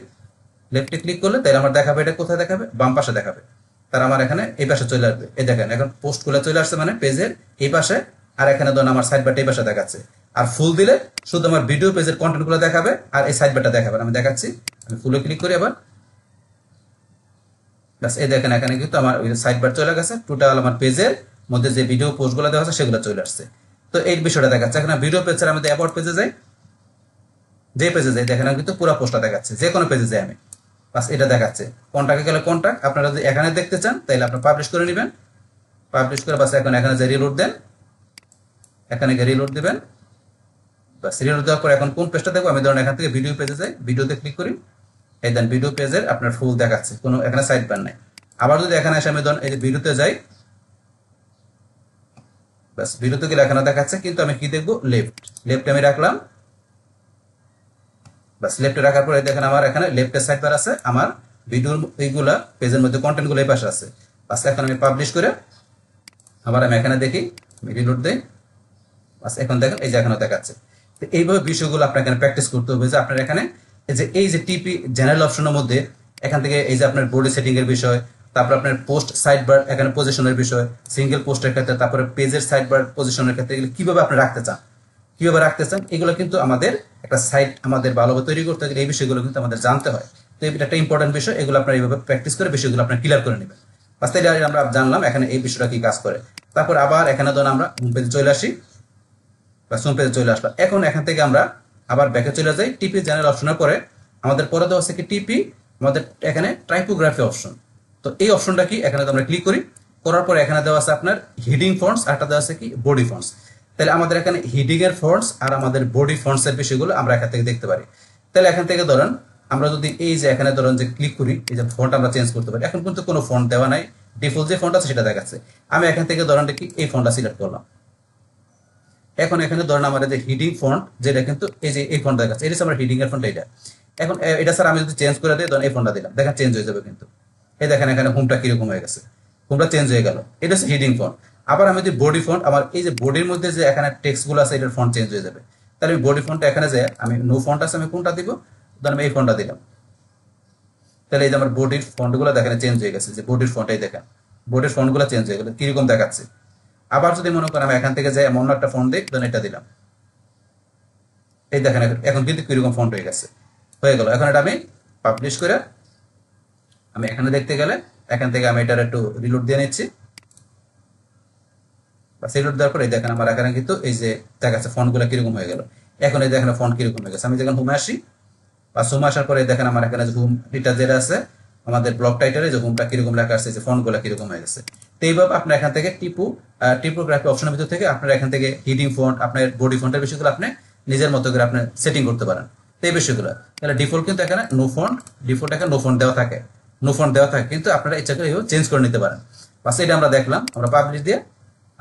লেফটে ক্লিক করলে তাহলে আমার দেখাবে, এটা কোথায় দেখাবে, বাম পাশে দেখাবে। তার আমার এখানে এই পাশে চলে আসবে। এই দেখেন এখন পোস্ট গুলো চলে আসছে মানে পেজের এই পাশে, আর এখানে ধরুন আমার সাইড বারটা এই পাশে দেখাচ্ছে। আর ফুল দিলে শুধু আমার ভিডিও পেজের কন্টেন্ট গুলো দেখাবে, আর এই সাইড বারটা দেখাবে। আমি দেখাচ্ছি, আমি ফুলে ক্লিক করি আবার, বাস এই দেখেন এখানে কিন্তু আমার সাইড বার চলে গেছে, টোটাল আমার পেজের মধ্যে যে ভিডিও পোস্ট গুলো দেওয়া আছে সেগুলো চলে আসছে। তো এই বিষয়টা দেখাচ্ছে। এখন ভিডিও পেজের আমি অ্যাবাউট পেজে যাই, যে পেজে যাই দেখেন কিন্তু পুরো পোস্টটা দেখাচ্ছে, যে কোনো পেজে যাই আমি, বাস এটা দেখাচ্ছে। কন্টাক্টে গেলে কন্টাক্ট, আপনারা যদি এখানে দেখতে চান তাহলে আপনারা পাবলিশ করে নেবেন, পাবলিশ করে বাস এখন এখানে যে রিলোড দেন, এখানে গিয়ে রিলোড দিবেন। বাস রিলোড দেওয়ার পর এখন কোন পেজটা দেখবো, আমি ধরুন এখান থেকে ভিডিও পেজে যাই, ভিডিওতে ক্লিক করি, এই দেন ভিডিও পেজের আপনার ফুল দেখাচ্ছে, কোনো এখানে সাইড বার নাই। আবার যদি এখানে এসে আমি ধরুন এই যে ভিডিওতে যাই, বাস ভিডিওতে গেলে এখানে দেখাচ্ছে, কিন্তু আমি কি দেখবো, লেফট আমি রাখলাম। বাস লেফটে রাখার পরে দেখেন আমার এখানে লেফটের সাইড বার আছে, আমার ভিডিওর এইগুলা পেজের মধ্যে কন্টেন্ট গুলো এই পাশে আছে। বাস এখন আমি পাবলিশ করে আবার আমি এখানে দেখি, আমি রিলোড দেই, বাস এখন দেখেন এই যে এখানে দেখাচ্ছে। তো এইভাবে বিষয়গুলো আপনার এখানে প্র্যাকটিস করতে হবে, যে আপনার এখানে এই যে টিপি জেনারেল অপশনের মধ্যে এখান থেকে এই যে আপনার বডি সেটিং এর বিষয়, তারপর আপনার পোস্ট সাইড বার এখানে পজিশনের বিষয়, সিঙ্গেল পোস্টের ক্ষেত্রে, তারপরে পেজের সাইড বার পজিশনের ক্ষেত্রে এগুলো কিভাবে আপনি রাখতে চান, এগুলো কিন্তু আমাদের একটা সাইট আমাদের ভালোভাবে তৈরি করতে গেলে এই বিষয়গুলো কিন্তু আমাদের জানতে হয়। তো এটা একটা ইম্পর্টেন্ট বিষয়, এগুলো আপনার এইভাবে প্র্যাকটিস করে বিষয়গুলো আপনার ক্লিয়ার করে নেবেন। বাস তাইলে আমরা জানলাম এখানে এই বিষয়টা কি কাজ করে। তারপর আবার এখানে ধরুন আমরা হোম পেজে চলে আসি, বা হোম পেজে চলে আসলাম। এখন এখান থেকে আমরা আবার ব্যাকে চলে যাই, টিপি জেনারেল অপশনের পরে আমাদের পরে দেওয়া আছে কি টিপি, আমাদের এখানে টাইপোগ্রাফি অপশন। তো এই অপশনটা কি, এখানে আমরা ক্লিক করি, করার পরে এখানে দেওয়া আছে আপনার হিডিং ফন্টস, আর একটা দেওয়া আছে কি বডি ফন্টস। তাহলে আমাদের এখানে হিডিং এর ফন্টস আর আমাদের বডি ফন্টস এর বিষয়গুলো আমরা এখান থেকে দেখতে পারি। তাহলে এখান থেকে ধরেন আমরা যদি এই যে এখানে ধরেন যে ক্লিক করি, এই যে ফন্ট আমরা চেঞ্জ করতে পারি। এখন কিন্তু কোনো ফন্ট দেওয়া নাই, ডিফল্ট যে ফন্ট আছে সেটা দেখাচ্ছে। আমি এখান থেকে ধরেন কি এই ফন্টটা সিলেক্ট করলাম, এখন এখানে ধরেন আমার যে হিডিং ফন্ট, যেটা কিন্তু এই যে এই ফন্ট দেখাচ্ছে, এটা আমার হিডিং এর ফন্ট। এটা এখন এটা স্যার আমি যদি চেঞ্জ করে দিই, ধরেন এই ফন্টটা দিলাম, দেখেন চেঞ্জ হয়ে যাবে। কিন্তু এই দেখেন এখানে হোমটা কিরকম হয়ে গেছে, হোমটা চেঞ্জ হয়ে গেল। এটা হচ্ছে হিডিং ফন্ট। আবার আমি যদি বডি ফন্ট, আমার এই যে বডির মধ্যে যে এখানে টেক্সট গুলো আছে, এটার ফন্ট চেঞ্জ হয়ে যাবে। তাহলে আমি বডি ফন্টটা এখানে যে আমি নো ফন্ট আছে, আমি কোনটা দিব, ধরেন আমি এই ফন্টটা দিলাম। তাহলে এই যে আমার বডির ফন্ট গুলো দেখেন চেঞ্জ হয়ে গেছে, যে বডির ফন্টটাই দেখেন, বডির ফন্ট গুলো চেঞ্জ হয়ে গেল, কিরকম দেখাচ্ছে। আবার যদি মনে করেন আমি এখান থেকে যে এমন একটা ফন্ট দিই, ধরেন এটা দিলাম, এই দেখেন এখন কিন্তু কিরকম ফন্ট হয়ে গেছে, হয়ে গেল। এখন এটা আমি পাবলিশ করে আমি এখানে দেখতে গেলে এখান থেকে আমি এটার একটু রিলোড দিয়ে নিচ্ছি। রিলোড দেওয়ার পরে দেখেন আমার এখানে কিন্তু এই যে দেখাচ্ছে ফন্ট গুলো কিরকম হয়ে গেল। এখন এই দেখেন ফন্ট কিরকম হয়ে গেছে। আমি যখন হোমে আসি বা হোমে আসার পরে দেখেন আমার এখানে যে হোম এটা যেটা আছে আমাদের ব্লগ টাইটেলে, যে হোমটা কিরকম লেখা আছে, যে ফন্ট গুলো কিরকম হয়ে গেছে। তো এইভাবে আপনার এখান থেকে টিপোগ্রাফি অপশনের ভিতর থেকে আপনার এখান থেকে হিডিং ফন্ট, আপনার বডি ফন্টের বিষয়গুলো আপনি নিজের মতো করে আপনি সেটিং করতে পারেন। তো এই বিষয়গুলো তাহলে ডিফল্ট কিন্তু এখানে নো ফন্ট, ডিফল্ট এখানে নো ফন্ট দেওয়া থাকে, নো ফন্ট দেওয়া থাকে, কিন্তু আপনারা ইচ্ছা করে চেঞ্জ করে নিতে পারেন। বাস এটা আমরা দেখলাম, আমরা পাবলিশ দিয়ে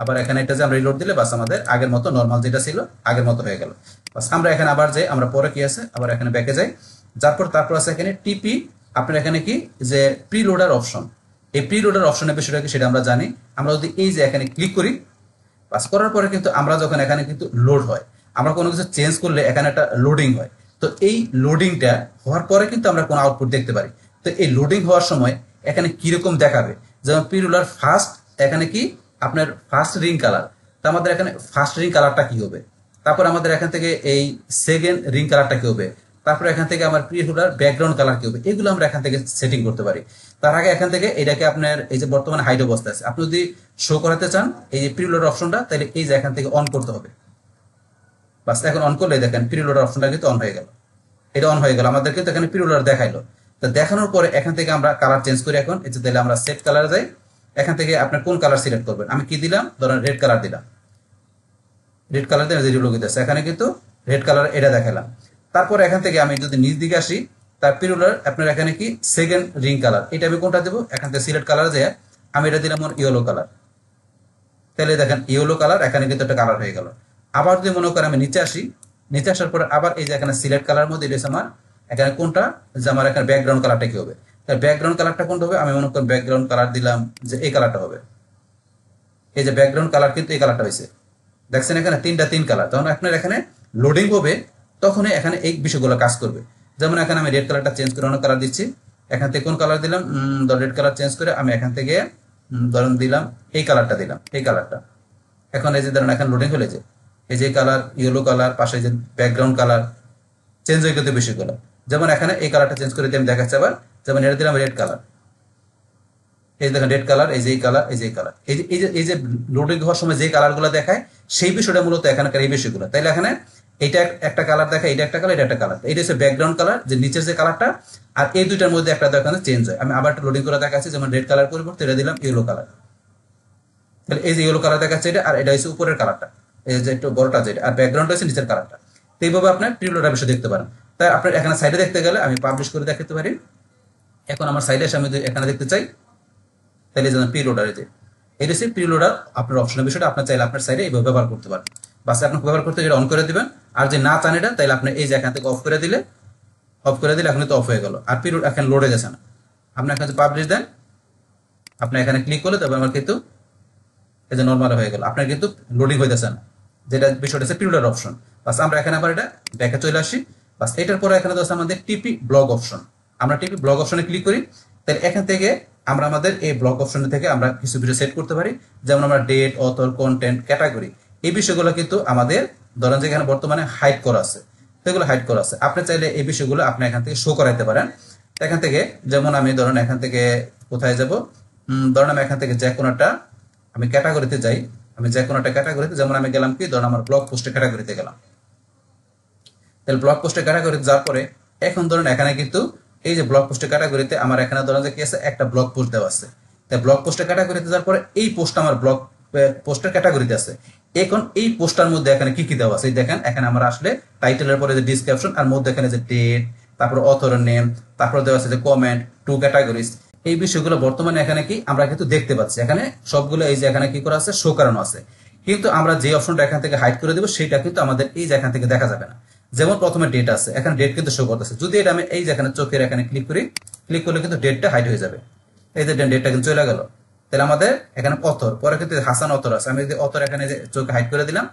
আবার এখানে এটা যে আমরা রিলোড দিলে বাস আমাদের আগের মতো নরমাল যেটা ছিল আগের মতো হয়ে গেল। বাস আমরা এখানে আবার যাই, আমরা পরে কি আছে আবার এখানে ব্যাকে যাই, তারপর আছে এখানে টিপি। আপনার এখানে কি যে প্রিলোডার অপশন, এই প্রিলোডার অপশনের বিষয়টা কি সেটা আমরা জানি। আমরা যদি এই যে এখানে ক্লিক করি, পাস করার পরে কিন্তু আমরা যখন এখানে কিন্তু লোড হয়, আমরা কোনো কিছু চেঞ্জ করলে এখানে একটা লোডিং হয়। তো এই লোডিংটা হওয়ার পরে কিন্তু আমরা কোনো আউটপুট দেখতে পারি। তো এই লোডিং হওয়ার সময় এখানে কিরকম দেখাবে, যেমন প্রিলোডার ফার্স্ট এখানে কি আপনার ফার্স্ট রিং কালার, তো আমাদের এখানে ফার্স্ট রিং কালারটা কি হবে, তারপর আমাদের এখান থেকে এই সেকেন্ড রিং কালারটা কি হবে, তারপর এখান থেকে আমার প্রিলোডার ব্যাকগ্রাউন্ড কালার কি হবে, এগুলো আমরা এখান থেকে সেটিং করতে পারি। তার আগে এখান থেকে এটাকে আপনার এই যে বর্তমানে হাইড অবস্থা আছে, আপনি যদি শো করাতে চান এই যে প্রিলোডার অপশনটা, তাহলে এই যে এখান থেকে অন করতে হবে। বাস এখন অন করলে দেখেন প্রিলোডার অপশনটা কিন্তু অন হয়ে গেল, এটা অন হয়ে গেল, আমাদের কিন্তু এখানে প্রিলোডার দেখাইলো। তো দেখানোর পরে এখান থেকে আমরা কালার চেঞ্জ করি। এখন এই যে তাহলে আমরা সেট কালার যাই, এখান থেকে আপনার কোন কালার সিলেক্ট করবেন, আমি কি দিলাম, ধরেন রেড কালার দিলাম, রেড কালার দিয়ে যে লোগো দিয়েছে এখানে কিন্তু রেড কালার এটা দেখালাম। তারপর এখান থেকে আমি যদি নিচ দিকে আসি, তার পিরুলার আপনার এখানে কি সেকেন্ড রিং কালার, এটা আমি কোনটা দেবো, এখান থেকে সিলেক্ট কালার যায় আমি এটা দিলাম ইয়েলো কালার। তাহলে দেখেন ইয়েলো কালার এখানে কিন্তু একটা কালার হয়ে গেল। আবার যদি মনে করেন আমি নিচে আসি, নিচে আসার পরে আবার এই যে এখানে সিলেক্ট কালার মধ্যে এটা আমার এখানে কোনটা, যে আমার এখানে ব্যাকগ্রাউন্ড কালারটা কি হবে, তার ব্যাকগ্রাউন্ড কালারটা কোনটা হবে, আমি মনে করেন ব্যাকগ্রাউন্ড কালার দিলাম যে এই কালারটা হবে। এই যে ব্যাকগ্রাউন্ড কালার কিন্তু এই কালারটা হয়েছে, দেখছেন এখানে তিন কালার। তখন আপনার এখানে লোডিং হবে, তখনই এখানে এই বিষয়গুলো কাজ করবে। যেমন এখানে আমি রেড কালারটা চেঞ্জ করে অন্য কালার দিচ্ছি, এখান থেকে কোন কালার দিলাম, রেড কালার চেঞ্জ করে আমি এখান থেকে ধরেন দিলাম এই কালারটা দিলাম, এই কালারটা। এখন এই যে ধরেন এখন লোডিং হলে যে এই যে কালার ইয়েলো কালার, পাশে যে ব্যাকগ্রাউন্ড কালার চেঞ্জ হয়ে গেছে বিষয়গুলো। যেমন এখানে এই কালারটা চেঞ্জ করে দিয়ে আমি দেখাচ্ছি আবার, যেমন এটা দিলাম রেড কালার, এই দেখেন রেড কালার, এই যে এই কালার, এই যে এই কালার, এই যে লোডিং হওয়ার সময় যে কালারগুলো দেখায় সেই বিষয়টা মূলত এখানকার এই বিষয়গুলো। তাইলে এখানে এটা একটা কালার দেখায়, এটা একটা কালার, এটা একটা কালার, এটা হচ্ছে ব্যাকগ্রাউন্ড কালার, যে নিচের যে কালারটা, আর এই দুইটার মধ্যে একটা এখানে চেঞ্জ হয়। আমি আবার একটা লোডিং করে দেখাচ্ছি, যেমন রেড কালার পরিবর্তে এটা দিলাম ইয়েলো কালার। তাহলে এই যে ইয়েলো কালার দেখাচ্ছে এটা, আর এটা হচ্ছে উপরের কালারটা, এই যে একটু বড়টা যেটা, আর ব্যাকগ্রাউন্ড হচ্ছে নিচের কালারটা। তো এইভাবে আপনার প্রিলোডার বিষয় দেখতে পারেন। তাই আপনার এখানে সাইডে দেখতে গেলে আমি পাবলিশ করে দেখাতে পারি। এখন আমার সাইডে এসে আমি এখানে দেখতে চাই, তাহলে যেন প্রিলোডারে যে এই হচ্ছে প্রিলোডার আপনার অপশনের বিষয়টা আপনার চাইলে আপনার সাইডে এইভাবে ব্যবহার করতে পারেন। বাস আপনার ব্যবহার করতে গেলে অন করে দিবেন, আর যে না চান এটা তাহলে আপনি এই যে এখান থেকে অফ করে দিলে এখন তো অফ হয়ে গেল, আর পিরিয়ড এখন লোডে যাচ্ছে না। আপনি এখানে পাবলিশ দেন, আপনি এখানে ক্লিক করলে তবে আমার কিন্তু এই যে নর্মাল হয়ে গেল, আপনার কিন্তু লোডিং হইতেছে না, যেটা বিষয়টা হচ্ছে পিরিয়ডার অপশন। বাস আমরা এখানে আবার এটা ব্যাকে চলে আসি। বাস এটার পরে এখানে আছে আমাদের টিপি ব্লগ অপশন। আমরা টিপি ব্লগ অপশনে ক্লিক করি, তাহলে এখান থেকে আমরা আমাদের এই ব্লগ অপশন থেকে আমরা কিছু বিষয় সেট করতে পারি। যেমন আমরা ডেট, অথর, কন্টেন্ট, ক্যাটাগরি, এই বিষয়গুলো কিন্তু আমাদের ধরেন যে এখানে বর্তমানে হাইড করা আছে, সেগুলো হাইড করা আছে। আপনি চাইলে এই বিষয়গুলো আপনি এখান থেকে শো করাইতে পারেন। এখান থেকে যেমন আমি ধরেন এখান থেকে কোথায় যাব, ধরেন আমি এখান থেকে যে কোনো একটা আমি ক্যাটাগরিতে যাই, আমি যে কোনো একটা ক্যাটাগরিতে, যেমন আমি গেলাম কি ধরেন আমার ব্লগ পোস্টের ক্যাটাগরিতে গেলাম। তাহলে ব্লগ পোস্টের ক্যাটাগরিতে যাওয়ার পরে এখন ধরেন এখানে কিন্তু এই যে ব্লগ পোস্টের ক্যাটাগরিতে আমার এখানে ধরেন যে কি আছে, একটা ব্লগ পোস্ট দেওয়া আছে। তাই ব্লগ পোস্টের ক্যাটাগরিতে যাওয়ার পরে এই পোস্টটা আমার ব্লগ পোস্টের ক্যাটাগরিতে আছে। এখন এই পোস্টার মধ্যে এখানে কি কি দেওয়া আছে দেখেন, এখানে আমরা আসলে টাইটেলের পরে যে ডিসক্রিপশন, আর মধ্যে এখানে যে ডেট, তারপর অথরের নেম, তারপর দেওয়া আছে যে কমেন্ট, টু ক্যাটাগরিজ, এই বিষয়গুলো বর্তমানে এখানে কি আমরা কিন্তু দেখতে পাচ্ছি। এখানে সবগুলো এই যে এখানে কি করা আছে, শো করানো আছে। কিন্তু আমরা যে অপশনটা এখান থেকে হাইড করে দেবো সেটা কিন্তু আমাদের এই যে এখান থেকে দেখা যাবে না। যেমন প্রথমে ডেট আছে, এখানে ডেট কিন্তু শো করতেছে, যদি এটা আমি এই যে এখানে চোখের এখানে ক্লিক করি, ক্লিক করলে কিন্তু ডেটটা হাইড হয়ে যাবে। এই যে ডেটটা কিন্তু চলে গেল। তাহলে আমাদের এখানে অথর, পরে কিন্তু হাসান অথর আছে, আমি যদি অথর এখানে যে চোখে হাইড করে দিলাম,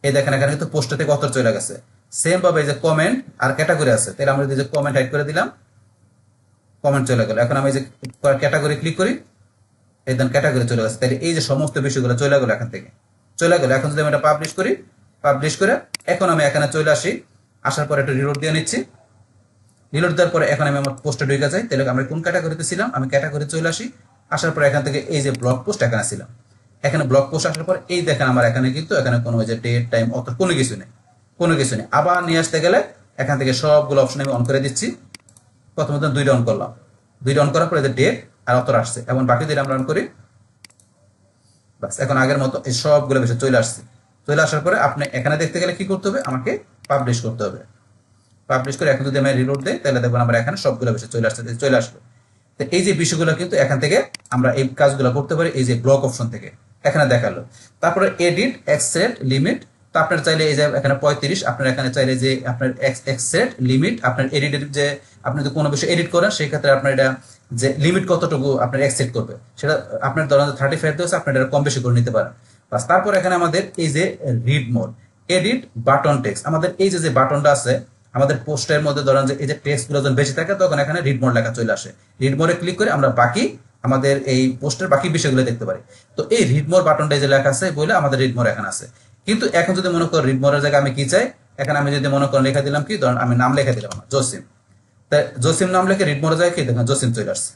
এই দেখেন এখানে কিন্তু পোস্ট থেকে অথর চলে গেছে। সেম ভাবে এই যে কমেন্ট আর ক্যাটাগরি আছে, তাহলে আমরা যদি কমেন্ট হাইড করে দিলাম, কমেন্ট চলে গেল। এখন আমি যে ক্যাটাগরি ক্লিক করি, এই দেন ক্যাটাগরি চলে গেছে। তাহলে এই যে সমস্ত বিষয়গুলো চলে গেল, এখান থেকে চলে গেল। এখন যদি আমি এটা পাবলিশ করি, পাবলিশ করে এখন আমি এখানে চলে আসি, আসার পরে একটু রিলোড দিয়ে নিচ্ছি। রিলোড দেওয়ার পরে এখন আমি আমার পোস্টে ঢুকে যাই। তাহলে আমি কোন ক্যাটাগরিতে ছিলাম, আমি ক্যাটাগরি চলে আসি। আসার পরে এখান থেকে এই যে ব্লগ পোস্ট এখানে ছিলাম, এখানে ব্লগ পোস্ট আসার পরে এই দেখেন আমার এখানে কিন্তু এখানে কোনো যে ডেট টাইম অত কোনো কিছু নেই, কোনো কিছু নেই। আবার নিয়ে আসতে গেলে এখান থেকে সবগুলো অপশন আমি অন করে দিচ্ছি। প্রথমত দুইটা অন করলাম, দুইটা অন করার পরে ডেট আর অথর আসছে, এবং বাকি দুইটা আমরা অন করি। বাস এখন আগের মতো এই সবগুলো বিষয় চলে আসছে। চলে আসার পরে আপনি এখানে দেখতে গেলে কি করতে হবে, আমাকে পাবলিশ করতে হবে। পাবলিশ করে এখন যদি আমি রিলোড দেই, তাহলে দেখবেন আমরা এখানে সবগুলো বিষয় চলে আসছে, চলে আসলো। তো এই যে বিষয়গুলো কিন্তু এখান থেকে আমরা এই কাজগুলো করতে পারি, এই যে ব্লক অপশন থেকে এখানে দেখালো। তারপরে এডিট এক্সেট লিমিট, তো আপনার চাইলে এই যে এখানে 35, আপনার এখানে চাইলে যে আপনার এক্সেট লিমিট, আপনার এডিটের যে আপনি যদি কোনো বিষয় এডিট করেন সেই ক্ষেত্রে আপনার এটা যে লিমিট কতটুকু আপনার এক্সেট করবে, সেটা আপনার ধরেন 35 দিয়েছে, আপনার এটা কম বেশি করে নিতে পারেন। বাস তারপর এখানে আমাদের এই যে read mode, edit button text, আমাদের এই যে বাটনটা আছে আমাদের পোস্টের মধ্যে, ধরেন যে এই যে টেক্সট গুলো যখন বেশি থাকে তখন এখানে রিড মোড লেখা চলে আসে। রিড মোডে ক্লিক করে আমরা বাকি আমাদের এই পোস্টের বাকি বিষয়গুলো দেখতে পারি। তো এই রিড মোড বাটনটা যে লেখা আছে বলে আমাদের রিড মোড এখানে আছে। কিন্তু এখন যদি মনে করি রিড মোডের জায়গায় আমি কি চাই, এখানে আমি যদি মনে করেন লেখা দিলাম কি, ধরেন আমি নাম লেখা দিলাম জসিম, তাই জসিম নাম লেখে রিড মোডের জায়গায় কি দেখেন জসিম চলে আসছে,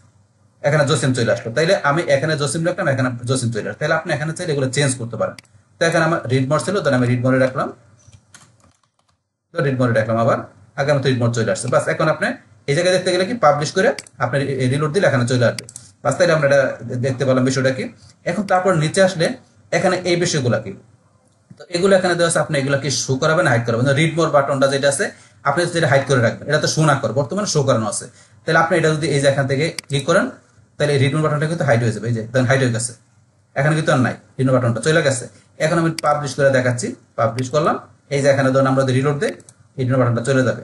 এখানে জসিম চলে আসলো। তাইলে আমি এখানে জসিম লিখলাম, এখানে জসিম চলে আসলো। তাহলে আপনি এখানে চাইলে এগুলো চেঞ্জ করতে পারেন। তো এখানে আমার রিড মোড ছিল, তাহলে আমি রিড মোডে রাখলাম, রিড মোডে রাখলাম, আবার আগের মতো রিড মোড চলে আসছে। বাস এখন আপনি এই জায়গায় দেখতে গেলে কি পাবলিশ করে আপনি রিলোড দিলে এখানে চলে আসবে। বাস তাইলে আমরা এটা দেখতে পেলাম বিষয়টা কি। এখন তারপর নিচে আসলে এখানে এই বিষয়গুলো কি, তো এগুলো এখানে দেওয়া আছে, আপনি এগুলো কি শো করাবেন হাইড করাবেন। রিড মোর বাটনটা যেটা আছে আপনি যেটা হাইড করে রাখবেন, এটা তো শো না করে বর্তমানে শো করানো আছে। তাহলে আপনি এটা যদি এই যে এখান থেকে ক্লিক করেন, তাহলে এই রিড মোর বাটনটা কিন্তু হাইড হয়ে যাবে। এই যে হাইড হয়ে গেছে, এখানে কিন্তু আর নাই, রিড মোর বাটনটা চলে গেছে। এখন আমি পাবলিশ করে দেখাচ্ছি, পাবলিশ করলাম, এই যে এখানে ধরুন আমরা যদি রিলোড দিই, রিড মোর বাটনটা চলে যাবে,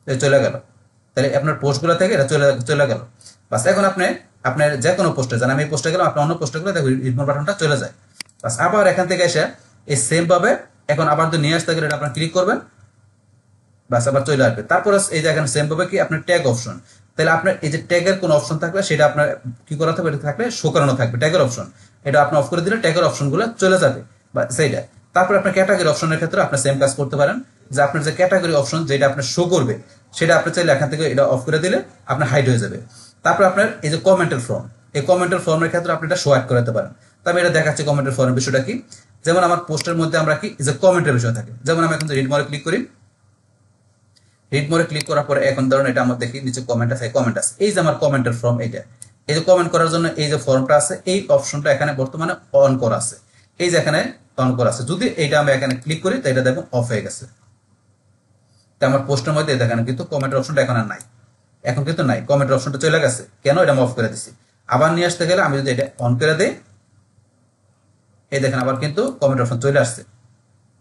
চলে গেল। তাহলে আপনার পোস্টগুলো থেকে এটা চলে গেল। বাস এখন আপনি আপনার যে কোনো পোস্টে যান, আমি এই পোস্টে গেলাম, আপনার অন্য পোস্টে গেলে দেখো রিড মোর বাটনটা চলে যায়। বাস আবার এখান থেকে এসে এই সেম ভাবে এখন আবার যদি নিয়ে আসতে গেলে এটা আপনার ক্লিক করবেন, বাস আবার চলে আসবে। তারপর এই যে এখানে সেম ভাবে কি আপনার ট্যাগ অপশন, তাহলে আপনার এই যে ট্যাগের কোন অপশন থাকলে সেটা আপনার কি করা থাকবে, এটা থাকলে শো করানো থাকবে ট্যাগের অপশন, এটা আপনি অফ করে দিলে ট্যাগের অপশনগুলো চলে যাবে বা সেইটা। তারপর আপনার ক্যাটাগরি অপশনের ক্ষেত্রে আপনি সেম কাজ করতে পারেন, যে আপনার যে ক্যাটাগরি অপশন যেটা আপনার শো করবে সেটা আপনি চাইলে এখান থেকে এটা অফ করে দিলে আপনার হাইড হয়ে যাবে। তারপর আপনার এই যে কমেন্টের ফর্ম, এই কমেন্টের ফর্মের ক্ষেত্রে আপনি এটা শো অ্যাড করাতে পারেন। তো আমি এটা দেখাচ্ছি কমেন্টের ফর্মের বিষয়টা কি। যেমন আমার পোস্টের মধ্যে আমরা কি যে কমেন্টের বিষয় থাকে, যেমন আমি এখন রিড মোরে ক্লিক করি, রিড মোরে ক্লিক করার পরে এখন ধরুন এটা আমার দেখি নিচে কমেন্ট আছে, কমেন্ট আছে, এই যে আমার কমেন্টের ফর্ম, এইটা এই যে কমেন্ট করার জন্য এই যে ফর্মটা আছে, এই অপশনটা এখানে বর্তমানে অন করা আছে, এই যে এখানে অন করা আছে। যদি এইটা আমি এখানে ক্লিক করি তো এটা দেখুন অফ হয়ে গেছে। তো আমার পোস্টের মধ্যে দেখেন কিন্তু কমেন্টের অপশনটা এখন আর নাই, এখন কিন্তু নাই, কমেন্টের অপশনটা চলে গেছে। কেন? এটা আমি অফ করে দিছি। আবার নিয়ে আসতে গেলে আমি যদি এটা অন করে দেই, এই দেখেন আবার কিন্তু কমেন্ট অপশন চলে আসছে।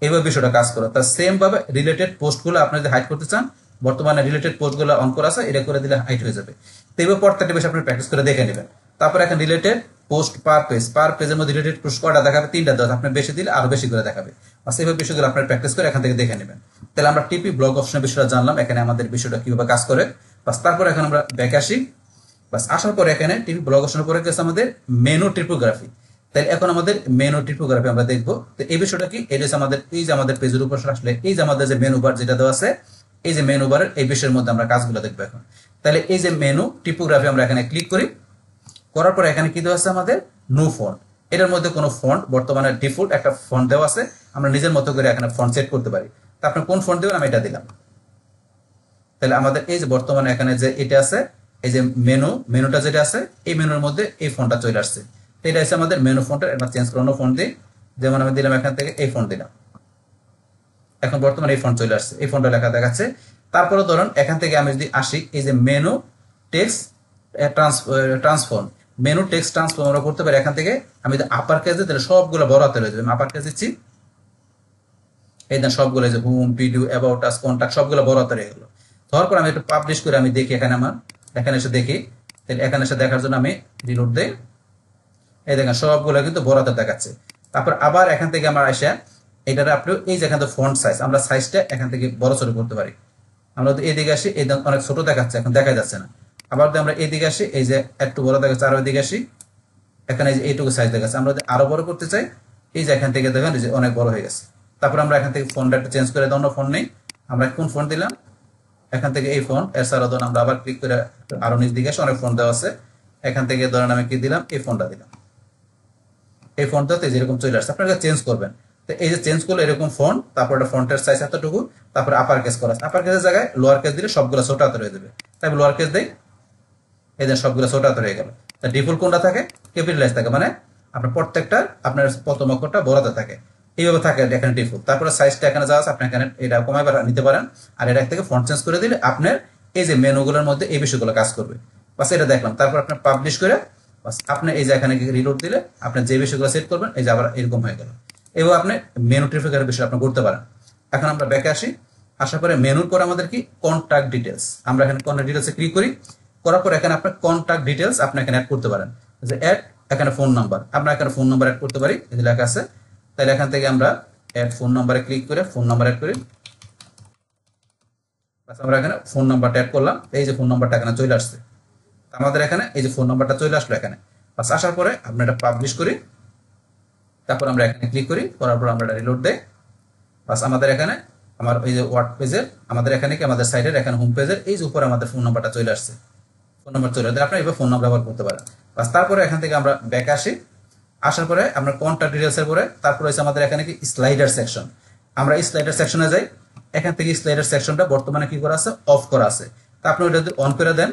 এইভাবে বিষয়টা কাজ করে। তার সেম ভাবে রিলেটেড পোস্টগুলো আপনি যদি হাইড করতে চান, বর্তমানে রিলেটেড পোস্টগুলো অন করা আছে, এটা করে দিলে হাইড হয়ে যাবে। তো এইভাবে প্রত্যেকটা বিষয় আপনি প্র্যাকটিস করে দেখে নেবেন। তারপর এখন রিলেটেড পোস্ট পার পেজের মধ্যে রিলেটেড পোস্ট কয়টা দেখাবে, 3টা দেওয়া, আপনি বেশি দিলে আরো বেশি করে দেখাবে। বাস এইভাবে বিষয়গুলো আপনার প্র্যাকটিস করে এখান থেকে দেখে নেবেন। তাহলে আমরা টিপি ব্লগ অপশনের বিষয়টা জানলাম, এখানে আমাদের বিষয়টা কিভাবে কাজ করে। বাস তারপর এখন আমরা ব্যাক আসি। বাস আসার পরে এখানে টিপি ব্লগ অপশনের পরে গেছে আমাদের মেনু টিপোগ্রাফি। তাহলে এখন আমাদের মেনু টিপোগ্রাফি আমরা দেখবো। তো এই বিষয়টা কি, এটা হচ্ছে আমাদের এই যে আমাদের পেজের উপর আসলে এই যে আমাদের যে মেনু বার যেটা দেওয়া আছে, এই যে মেনু বারের এই বিষয়ের মধ্যে আমরা কাজগুলো দেখবো এখন। তাহলে এই যে মেনু টিপোগ্রাফি আমরা এখানে ক্লিক করি, করার পর এখানে কি দেওয়া আছে আমাদের নো ফন্ট। এটার মধ্যে কোনো ফন্ট বর্তমানে ডিফল্ট একটা ফন্ট দেওয়া আছে, আমরা নিজের মতো করে এখানে ফন্ট সেট করতে পারি। তা আপনি কোন ফন্ট দেবেন, আমি এটা দিলাম। তাহলে আমাদের এই যে বর্তমানে এখানে যে এটা আছে, এই যে মেনুটা যেটা আছে, এই মেনুর মধ্যে এই ফন্টটা চলে আসছে। এটা হচ্ছে আমাদের মেনু ফন্টের, একটা চেঞ্জ করানো ফন্ট দিই, যেমন আমি দিলাম এখান থেকে এই ফন্ট দিলাম, এখন বর্তমানে এই ফন্ট চলে আসছে, এই ফন্টটা লেখা দেখাচ্ছে। তারপরে ধরুন এখান থেকে আমি যদি আসি, এই যে menu text transform, menu text transform আমরা করতে পারি এখান থেকে। আমি যদি আপার কেস দিই তাহলে সবগুলো বড় হাতে রয়ে যাবে। আমি আপার কেস দিচ্ছি, এই দেন সবগুলো যে home, video, about us, contact সবগুলো বড় হাতে রয়ে গেলো। তারপর আমি একটু পাবলিশ করে আমি দেখি এখানে আমার এখানে এসে দেখি, তাহলে এখানে এসে দেখার জন্য আমি রিলোড দেই। এই দেখেন সবগুলো কিন্তু বড় হাতে দেখাচ্ছে। তারপর আবার এখান থেকে আমার আসে এটার আপনি এই যে এখান থেকে ফন্ট সাইজ, আমরা সাইজটা এখান থেকে বড় ছোট করতে পারি। আমরা যদি এদিকে আসি, এই অনেক ছোট দেখাচ্ছে, এখন দেখা যাচ্ছে না। আবার যদি আমরা এদিকে আসি, এই যে একটু বড় দেখাচ্ছে, আরো এদিকে আসি, এখানে এই যে এইটুকু সাইজ দেখাচ্ছে। আমরা যদি আরো বড় করতে চাই, এই যে এখান থেকে দেখেন যে অনেক বড় হয়ে গেছে। তারপর আমরা এখান থেকে ফন্টটা একটু চেঞ্জ করে অন্য ফন্ট নেই, আমরা কোন ফন্ট দিলাম এখান থেকে এই ফন্ট, এছাড়াও ধরুন আমরা আবার ক্লিক করে আরো নিচ দিকে আসি, অনেক ফন্ট দেওয়া আছে, এখান থেকে ধরেন আমি কি দিলাম, এই ফন্টটা দিলাম। এই ফন্টটাতে যেরকম চলে আসছে আপনারা চেঞ্জ করবেন। তো এই যে চেঞ্জ করলে এরকম ফন্ট, তারপর একটা ফন্টের সাইজ এতটুকু, তারপর আপার কেস করা আছে। আপার কেসের জায়গায় লোয়ার কেস দিলে সবগুলো ছোট হাতে হয়ে যাবে। তাই লোয়ার কেস দেই, এই যে সবগুলো ছোট হাতে হয়ে গেল। তা ডিফল্ট কোনটা থাকে, ক্যাপিটালাইজ থাকে, মানে আপনার প্রত্যেকটা আপনার প্রথম অক্ষরটা বড় হাতে থাকে, এইভাবে থাকে এখানে ডিফল্ট। তারপরে সাইজটা এখানে যাওয়া আছে, আপনি এখানে এটা কমাই নিতে পারেন। আর এটা থেকে ফন্ট চেঞ্জ করে দিলে আপনার এই যে মেনুগুলোর মধ্যে এই বিষয়গুলো কাজ করবে। বাস এটা দেখলাম। তারপর আপনি পাবলিশ করে বাস আপনি এই যে এখানে রিলোড দিলে আপনার যে বিষয়গুলো সেট করবেন, এই যে আবার এরকম হয়ে গেল। এবার আপনি মেনু ট্রিফিকারের বিষয় আপনি করতে পারেন। এখন আমরা ব্যাকে আসি, আসার পরে মেনুর পরে আমাদের কি কন্ট্যাক্ট ডিটেলস, আমরা এখানে কন্ট্যাক্ট ডিটেলসে ক্লিক করি। করার পর এখানে আপনার কন্ট্যাক্ট ডিটেলস আপনি এখানে অ্যাড করতে পারেন। যে অ্যাড এখানে ফোন নাম্বার, আমরা এখানে ফোন নাম্বার অ্যাড করতে পারি, এই যে লেখা আছে। তাহলে এখান থেকে আমরা অ্যাড ফোন নাম্বারে ক্লিক করে ফোন নাম্বার অ্যাড করি। আমরা এখানে ফোন নাম্বারটা অ্যাড করলাম, এই যে ফোন নাম্বারটা এখানে চলে আসছে। আমাদের এখানে এই যে ফোন নাম্বারটা চলে আসলো এখানে। বাস আসার পরে আমরা এটা পাবলিশ করি, তারপর আমরা এখানে ক্লিক করি, করার পর আমরা এটা রিলোড দেই। বাস আমাদের এখানে আমার এই যে ওয়ার্ড পেজের আমাদের এখানে কি আমাদের সাইটের এখানে হোম পেজের এই যে উপরে আমাদের ফোন নাম্বারটা চলে আসছে। ফোন নাম্বার চলে আসলে আপনি এবার ফোন নাম্বার ব্যবহার করতে পারেন। বাস তারপরে এখান থেকে আমরা ব্যাক আসি, আসার পরে আমরা কন্ট্যাক্ট ডিটেলসের পরে তারপরে হচ্ছে আমাদের এখানে কি স্লাইডার সেকশন। আমরা এই স্লাইডার সেকশনে যাই, এখান থেকে স্লাইডার সেকশনটা বর্তমানে কি করা আছে, অফ করা আছে। তা আপনি ওইটা যদি অন করে দেন,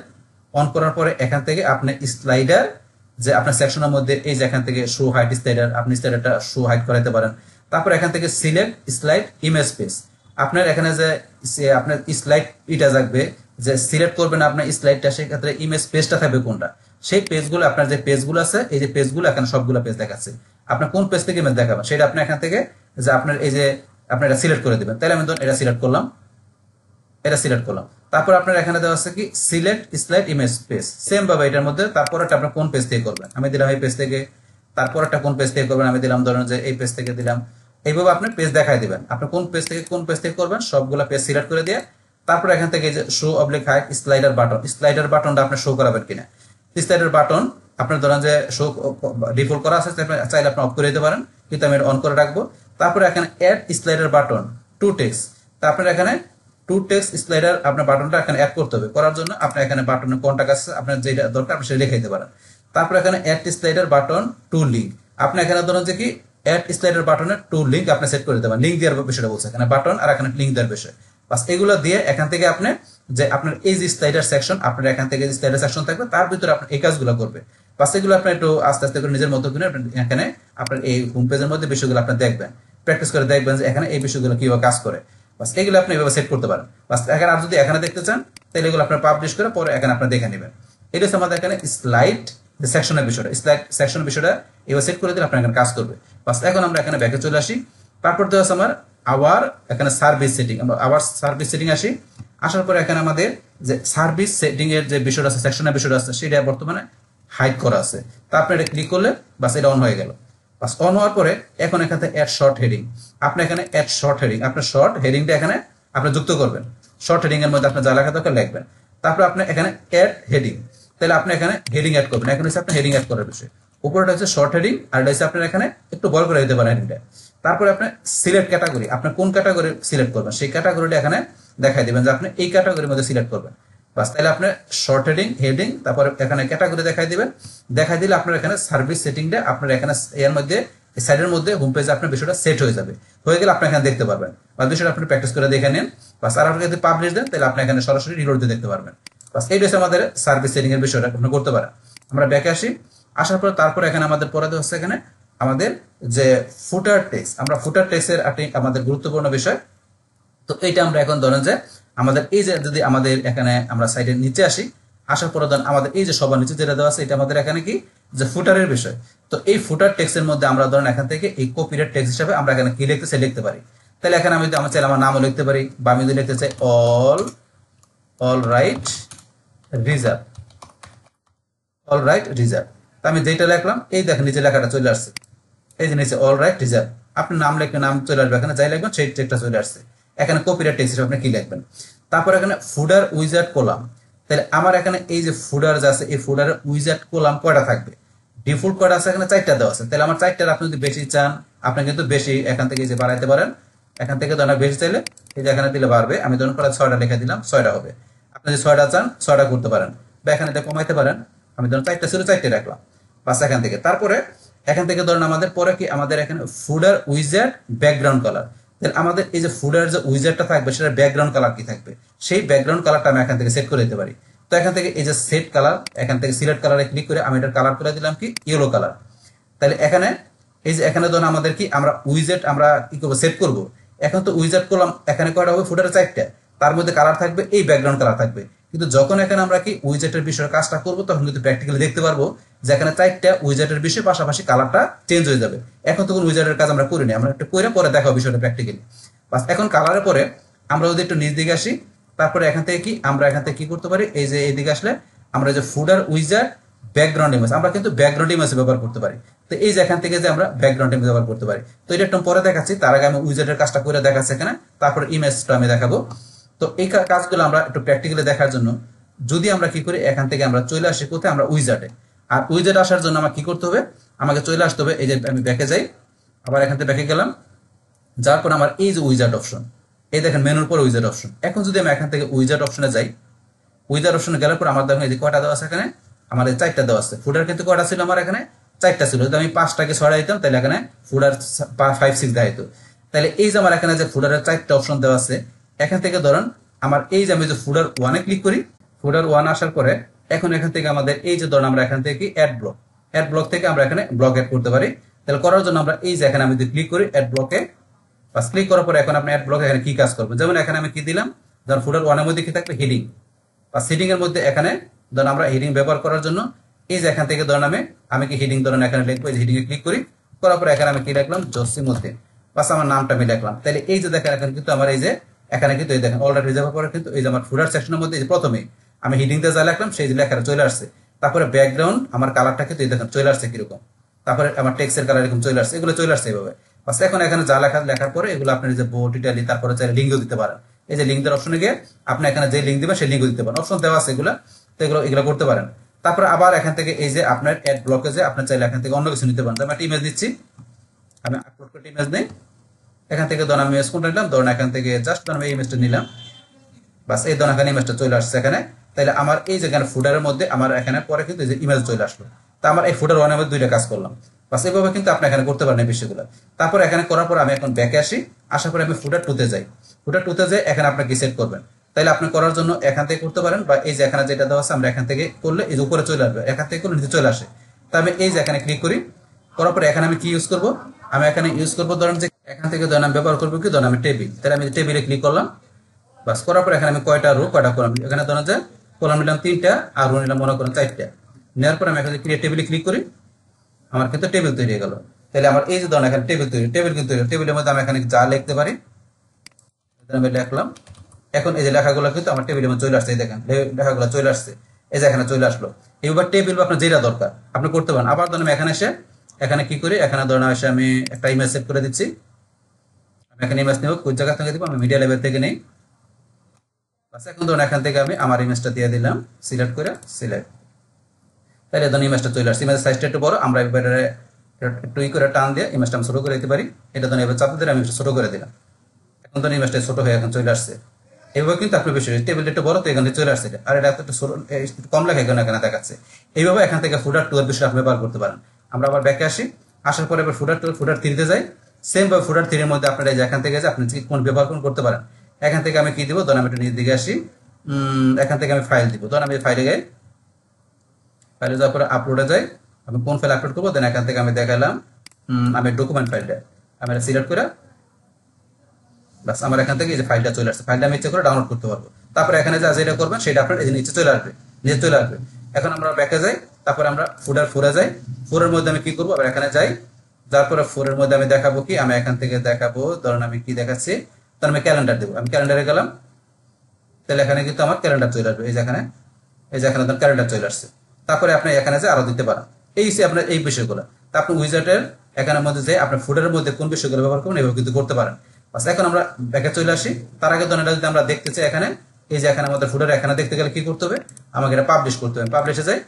অন করার পরে এখান থেকে আপনি স্লাইডার যে আপনার সেকশনের মধ্যে এই যে এখান থেকে শো হাইট স্লাইডার, আপনি স্লাইডারটা শো হাইট করাতে পারেন। তারপর এখান থেকে সিলেক্ট স্লাইড ইমেজ পেজ, আপনার এখানে যে আপনার স্লাইড এটা থাকবে যে সিলেক্ট করবেন আপনার স্লাইডটা, সেক্ষেত্রে ইমেজ পেজটা থাকবে কোনটা, সেই পেজগুলো আপনার যে পেজগুলো আছে এই যে পেজগুলো এখানে সবগুলো পেজ দেখাচ্ছে। আপনার কোন পেজ থেকে ইমেজ দেখাবেন সেটা আপনি এখান থেকে যে আপনার এই যে আপনি এটা সিলেক্ট করে দিবেন। তাহলে আমি ধরুন এটা সিলেক্ট করলাম, এটা সিলেক্ট করলাম। তারপর আপনার এখানে দেওয়া আছে কি select slide image page, same ভাবে এটার মধ্যে তারপর একটা আপনার কোন পেজ থেকে করবেন, আমি দিলাম এই পেজ থেকে। তারপর একটা কোন পেজ থেকে করবেন, আমি দিলাম ধরেন যে এই পেজ থেকে দিলাম। এইভাবে আপনি পেজ দেখাই দিবেন, আপনি কোন পেজ থেকে করবেন সবগুলা পেজ সিলেক্ট করে দিয়ে তারপর এখান থেকে যে show oblique height slider button, slider বাটনটা আপনি শো করাবেন কিনা। স্লাইডার বাটন আপনার ধরেন যে শো ডিফল্ট করা আছে, চাইলে আপনি অফ করে দিতে পারেন, কিন্তু আমি অন করে রাখবো। তারপরে এখানে add slider button to text, তা আপনার এখানে টু টেক্সট স্লাইডার আপনার বাটনটা এখানে অ্যাড করতে হবে। করার জন্য আপনার এখানে বাটনের কন্টাক্ট আছে, আপনার যেটা দরকার আপনি সেটা লিখে দিতে পারেন। তারপর এখানে add slider button to link, আপনি এখানে ধরুন যে কি অ্যাড স্লাইডার বাটনের টু লিঙ্ক আপনি সেট করে দিতে পারেন। লিঙ্ক দেওয়ার বিষয়টা বলছে এখানে বাটন আর এখানে লিঙ্ক দেওয়ার বিষয়। বাস এগুলো দিয়ে এখান থেকে আপনি যে আপনার এই যে স্লাইডার সেকশন, আপনার এখান থেকে যে স্লাইডার সেকশন থাকবে তার ভিতরে আপনি এই কাজগুলো করবে। বাস এগুলো আপনি একটু আস্তে আস্তে করে নিজের মতো করে এখানে আপনার এই হোম পেজের মধ্যে বিষয়গুলো আপনি দেখবেন, প্র্যাকটিস করে দেখবেন যে এখানে এই বিষয়গুলো কিভাবে কাজ করে। বাস এগুলো আপনি এভাবে সেট করতে পারেন। বাস এখানে আপনি যদি এখানে দেখতে চান তাহলে এগুলো আপনার পাবলিশ করে পরে এখানে আপনি দেখে নেবেন। এটা হচ্ছে আমাদের এখানে স্লাইড সেকশনের বিষয়টা, স্লাইড সেকশনের বিষয়টা এভাবে সেট করে দিলে আপনার এখানে কাজ করবে। বাস এখন আমরা এখানে ব্যাকে চলে আসি, তারপর দেওয়া আছে আমার আবার এখানে সার্ভিস সেটিং, আমরা আবার সার্ভিস সেটিং আসি। আসার পরে এখানে আমাদের যে সার্ভিস সেটিং এর যে বিষয়টা আছে, সেকশনের বিষয়টা আছে, সেটা বর্তমানে হাইড করা আছে। তা আপনি এটা ক্লিক করলে বাস এটা অন হয়ে গেল। বাস অন হওয়ার পরে এখন এখানে অ্যাড শর্ট হেডিং, আপনি এখানে অ্যাড শর্ট হেডিং, আপনার শর্ট হেডিংটা এখানে আপনি যুক্ত করবেন। শর্ট হেডিং এর মধ্যে আপনি যা লেখা দরকার লিখবেন। তারপর আপনি এখানে অ্যাড হেডিং, তাহলে আপনি এখানে হেডিং অ্যাড করবেন। এখন হচ্ছে আপনি হেডিং অ্যাড করার বিষয়, উপরটা হচ্ছে শর্ট হেডিং আর এটা হচ্ছে আপনার এখানে একটু বড় করে দিতে পারেন হেডিংটা। তারপরে আপনি সিলেক্ট ক্যাটাগরি, আপনি কোন ক্যাটাগরি সিলেক্ট করবেন সেই ক্যাটাগরিটা এখানে দেখাই দিবেন যে আপনি এই ক্যাটাগরির মধ্যে সিলেক্ট করবেন। বাস তাহলে আপনি শর্ট হেডিং হেডিং তারপরে এখানে ক্যাটাগরি দেখাই দিবেন। দেখাই দিলে আপনার এখানে সার্ভিস সেটিংটা আপনার এখানে এর মধ্যে সাইডের মধ্যে হোম পেজে আপনার বিষয়টা সেট হয়ে যাবে। হয়ে গেলে আপনি এখানে দেখতে পারবেন, বা বিষয়টা আপনি প্র্যাকটিস করে দেখে নেন। বাস আর আপনি যদি পাবলিশ দেন তাহলে আপনি এখানে সরাসরি রিলোড দিয়ে দেখতে পারবেন। বাস এই হচ্ছে আমাদের সার্ভিস সেটিং এর বিষয়টা আপনি করতে পারেন। আমরা ব্যাকে আসি, আসার পর তারপর এখানে আমাদের পরে হচ্ছে এখানে আমাদের যে ফুটার টেক্সট, আমরা ফুটার টেক্সটের আমাদের গুরুত্বপূর্ণ বিষয়। তো এইটা আমরা এখন ধরেন যে আমাদের এই যে যদি আমাদের এখানে আমরা সাইডের নিচে আসি, আসার পরে ধরেন আমাদের এই যে সবার নিচে যেটা দেওয়া আছে এটা আমাদের এখানে কি যে ফুটারের বিষয়। তো এই ফুটার টেক্সটের মধ্যে আমরা ধরেন এখান থেকে এই কপিরাইট টেক্সট হিসাবে আমরা এখানে কি লিখতে চাই লিখতে পারি। তাহলে এখানে আমি যদি আমার চাইলে আমার নামও লিখতে পারি, বা আমি যদি লিখতে চাই all right reserve, all right reserve. তো আমি যেটা লিখলাম এই দেখেন নিচে লেখাটা চলে আসছে, এই যে নিচে অল রাইট রিজার্ভ। আপনি নাম লিখলে নাম চলে আসবে, এখানে যাই লিখবেন সেই টেক্সটটা চলে আসছে। এখানে কপিরাইট টেক্সট হিসেবে আপনি কি লিখবেন। তারপর এখানে ফুডার উইজার্ড কলাম। তাহলে আমার এখানে এই যে ফুডার যে আছে এই ফুডারের উইজার্ড কলাম কয়টা থাকবে, ডিফল্ট কয়টা আছে, এখানে 4টা দেওয়া আছে। তাহলে আমার 4টার আপনি যদি বেশি চান আপনি কিন্তু বেশি এখান থেকে যে বাড়াইতে পারেন। এখান থেকে ধরেন বেশি চাইলে এই যে এখানে দিলে বাড়বে, আমি ধরুন 6টা লিখে দিলাম 6টা হবে। আপনি যদি 6টা চান 6টা করতে পারেন, বা এখানে কমাইতে পারেন। আমি ধরুন 4টা ছিল 4টে রাখলাম বাস এখান থেকে। তারপরে এখান থেকে ধরুন আমাদের পরে কি আমাদের এখানে ফুডার উইজার্ড ব্যাকগ্রাউন্ড কালার। তাহলে আমাদের এই যে ফুডার যে উইজার্ডটা থাকবে সেটা ব্যাকগ্রাউন্ড কালার কি থাকবে, সেই ব্যাকগ্রাউন্ড কালারটা আমি এখান থেকে সেট করে দিতে পারি। তো এখান থেকে এই যে সেট কালার, এখান থেকে সিলেক্ট কালারে ক্লিক করে আমি এটার কালার করে দিলাম কি ইয়েলো কালার। তাহলে এখানে এই যে এখানে ধরুন আমাদের কি আমরা উইজার্ড আমরা কি করবো সেট করব। এখন তো উইজার্ড করলাম, এখানে কয়টা হবে ফুডারে 4টা, তার মধ্যে কালার থাকবে এই ব্যাকগ্রাউন্ড কালার থাকবে। কিন্তু যখন এখানে আমরা কি উইজার্টের বিষয়ে কাজটা করবো তখন কিন্তু প্র্যাকটিক্যালি দেখতে পারবো যে এখানে 4টা উইজার্টের বিষয়ে পাশাপাশি কালারটা চেঞ্জ হয়ে যাবে। এখন তো কোনো উইজার্টের কাজ আমরা করিনি, আমরা একটু করে পরে দেখাবো বিষয়টা প্র্যাকটিক্যালি। বাস এখন কালারের পরে আমরা যদি একটু নিচ দিকে আসি, তারপরে এখান থেকে কি আমরা এখান থেকে কি করতে পারি, এই যে এইদিকে আসলে আমরা যে ফুডার উইজার্ড ব্যাকগ্রাউন্ড ইমেজ, আমরা কিন্তু ব্যাকগ্রাউন্ড ইমেজ ব্যবহার করতে পারি। তো এই যে এখান থেকে যে আমরা ব্যাকগ্রাউন্ড ইমেজ ব্যবহার করতে পারি। তো এটা একটু পরে দেখাচ্ছি, তার আগে আমি উইজার্টের কাজটা করে দেখাচ্ছি এখানে, তারপরে ইমেজটা আমি দেখাবো। তো এই কাজগুলো আমরা একটু প্র্যাকটিক্যালি দেখার জন্য যদি আমরা কি করি এখান থেকে আমরা চলে আসি কোথায়, আমরা উইজার্টে। আর উইজার্ট আসার জন্য আমার কি করতে হবে, আমাকে চলে আসতে হবে এই যে আমি ব্যাকে যাই, আবার এখান থেকে ব্যাকে গেলাম, যার পর আমার এই যে উইজার্ট অপশন, এই দেখেন মেনুর পর উইজার্ট অপশন। এখন যদি আমি এখান থেকে উইজার্ট অপশনে যাই, উইজার্ট অপশনে গেলে পর আমার দেখেন এই যে কয়টা দেওয়া আছে, এখানে আমার 4টা দেওয়া আছে। ফুডার কিন্তু কয়টা ছিল আমার এখানে 4টা ছিল, যদি আমি 5টাকে ছড়াই দিতাম তাহলে এখানে ফুডার 5 6 দেখাইতো। তাহলে এই যে আমার এখানে যে ফুডারের 4টা অপশন দেওয়া আছে, এখান থেকে ধরেন আমার এই যে আমি যে ফুডার 1-এ ক্লিক করি, ফুডার 1 আসার পরে এখন এখান থেকে আমাদের এই যে ধরেন আমরা এখান থেকে অ্যাড ব্লক থেকে আমরা এখানে ব্লক অ্যাড করতে পারি। তাহলে করার জন্য আমরা এই যে এখানে আমি যদি ক্লিক করি অ্যাড ব্লকে, বাস ক্লিক করার পরে এখন আপনি অ্যাড ব্লকে এখানে কি কাজ করবেন, যেমন এখানে আমি কি দিলাম, ধর ফুডার 1-এর মধ্যে কি থাকবে হেডিং, বা হেডিং এর মধ্যে এখানে ধরুন আমরা হেডিং ব্যবহার করার জন্য এই যে এখান থেকে ধরুন আমি কি হেডিং ধরুন এখানে লিখবো, এই যে হেডিং এ ক্লিক করি, করার পরে এখানে আমি কি লিখলাম জসিমউদ্দিন, বাস আমার নামটা আমি লিখলাম। তাহলে এই যে দেখেন এখন কিন্তু আমার এই যে এখানে কিন্তু এই দেখেন অলরেডি রিজার্ভ পরে কিন্তু এই যে আমার ফুডার সেকশনের মধ্যে প্রথমে আমি হেডিং দিয়ে যা লিখলাম সেই যে লেখাটা চলে আসছে। তারপরে ব্যাকগ্রাউন্ড আমার কালারটা কিন্তু এই দেখেন চলে আসছে কিরকম, তারপরে আমার টেক্সটের কালার এরকম চলে আসছে, এগুলো চলে আসছে এইভাবে। বাস এখন এখানে যা লেখার পরে এগুলো আপনি যে বোল্ড ইটালি তারপরে চাইলে লিঙ্কও দিতে পারেন। এই যে লিঙ্ক দেওয়ার অপশনে গিয়ে আপনি এখানে যে লিঙ্ক দিবেন সেই লিঙ্কও দিতে পারেন, অপশন দেওয়া আছে এগুলো, তো এগুলো করতে পারেন। তারপরে আবার এখান থেকে এই যে আপনার অ্যাড ব্লকে যে আপনি চাইলে এখান থেকে অন্য কিছু নিতে পারেন। আমি একটা ইমেজ দিচ্ছি, আমি আপলোড করে ইমেজ নেই, এখান থেকে ধরুন আমি ইমেজ কোনটা নিলাম, ধরুন এখান থেকে জাস্ট আমি এই ইমেজটা নিলাম, বাস এই ধরুন এখানে ইমেজটা চলে আসছে এখানে। তাহলে আমার এই যে এখানে ফুডারের মধ্যে আমার এখানে পরে কিন্তু এই যে ইমেজ চলে আসলো। তা আমার এই ফুডার 1-এর মধ্যে 2টা কাজ করলাম, বাস এইভাবে কিন্তু আপনি এখানে করতে পারেন এই বিষয়গুলো। তারপর এখানে করার পর আমি এখন ব্যাকে আসি, আসার পরে আমি ফুডার 2-তে যাই, ফুডার 2-তে যাই এখানে আপনি কি সেট করবেন। তাহলে আপনি করার জন্য এখান থেকে করতে পারেন, বা এই যে এখানে যেটা দেওয়া আছে আমরা এখান থেকে করলে এই যে উপরে চলে আসবে, এখান থেকে করলে নিচে চলে আসে। তা আমি এই যে এখানে ক্লিক করি, করার পরে এখানে আমি কি ইউজ করব, আমি এখানে ইউজ করবো ধরেন যে এখান থেকে ধরেন আমি ব্যবহার করবো কি, ধরেন আমি টেবিল, তাহলে আমি টেবিলে ক্লিক করলাম, বাস করার পর এখানে আমি কয়টা রো কয়টা কলাম, এখানে ধরেন যে কলাম নিলাম 3টা আর রো নিলাম মনে করেন 4টা। নেওয়ার পর আমি এখানে ক্রিয়েট টেবিলে ক্লিক করি, আমার কিন্তু টেবিল তৈরি হয়ে গেল। তাহলে আমার এই যে ধরেন এখানে টেবিল কিন্তু টেবিলের মধ্যে আমি এখানে যা লিখতে পারি আমি লিখলাম। এখন এই যে লেখাগুলো কিন্তু আমার টেবিলের মধ্যে চলে আসছে, এই দেখেন লেখাগুলো চলে আসছে, এই যে এখানে চলে আসলো। এইবার টেবিল বা আপনার যেটা দরকার আপনি করতে পারেন। আবার ধরেন এখানে এসে এখানে কি করি, এখানে ধরেন এসে আমি একটা ইমেজ সেট করে দিচ্ছি, আমি এখানে ইমেজ নেব, কোন জায়গা থেকে দিব, আমি মিডিয়া লেভেল থেকে নেই। এখন ধরুন এখান থেকে আমি আমার ইমেজটা দিয়ে দিলাম, সিলেক্ট করে সিলেক্ট, তাহলে ধরুন ইমেজটা চলে আসছে। ইমেজের সাইজটা একটু বড়, আমরা এবারে একটু করে টান দিয়ে ইমেজটা আমি ছোট করে দিতে পারি, এটা ধরুন এবার চাপ দিয়ে আমি ছোট করে দিলাম, এখন ধরুন ইমেজটা ছোট হয়ে এখন চলে আসছে। এইভাবে কিন্তু আপনি বেশি টেবিলটা একটু বড় তো এখানে চলে আসছে, আর এটা একটু কম লেখা এখানে দেখাচ্ছে। এইভাবে এখান থেকে ফুডার 2 এর বিষয়ে আপনি ব্যবহার করতে পারেন। আমরা আবার ব্যাকে আসি, আসার পরে এবার ফুডার 3-তে যাই, সেম ভাবে ফুডার 3 এর মধ্যে আপনারা এই যে এখান থেকে যে আপনি কোন ব্যবহার করতে পারেন। এখান থেকে আমি কি দিব, ধরুন আমি একটু নিচের দিকে আসি, এখান থেকে আমি ফাইল দিব, ধরুন আমি ফাইলে যাই, ফাইলে যাওয়ার পরে আপলোডে যাই, আমি কোন ফাইল আপলোড করবো, দেন এখান থেকে আমি দেখালাম আমি ডকুমেন্ট ফাইলটা আমি সিলেক্ট করে, বাস আমার এখান থেকে এই যে ফাইলটা চলে আসছে, ফাইলটা আমি ইচ্ছে করে ডাউনলোড করতে পারবো। তারপরে এখানে যা যেটা করবেন সেটা আপনার এই যে নিচে চলে আসবে, নিচে চলে আসবে। এখন আমরা ব্যাকে যাই, তারপরে আমরা ফোরে যাই। ফোরের মধ্যে আমি কি করবো, আবার এখানে যাই, যার পরে ফোরের মধ্যে আমি দেখাবো কি, আমি এখান থেকে দেখাবো, ধরেন আমি কি দেখাচ্ছি, তাহলে আমি ক্যালেন্ডার দেবো। আমি ক্যালেন্ডারে গেলাম, তাহলে এখানে কিন্তু আমার ক্যালেন্ডার চলে আসবে। এই যে এখানে ক্যালেন্ডার চলে আসছে। তারপরে আপনি এখানে যে আরো দিতে পারেন, এই যে আপনার এই বিষয়গুলো। তা আপনি উইজার্টের এখানের মধ্যে যে আপনার ফুডারের মধ্যে কোন বিষয়গুলো ব্যবহার করবেন এভাবে কিন্তু করতে পারেন। বাস এখন আমরা ব্যাকে চলে আসি। তার আগে ধরেন যদি আমরা দেখতে চাই এখানে, এই যে এখানে আমাদের ফুডার এখানে দেখতে গেলে কি করতে হবে, আমাকে এটা পাবলিশ করতে হবে। পাবলিশে যাই,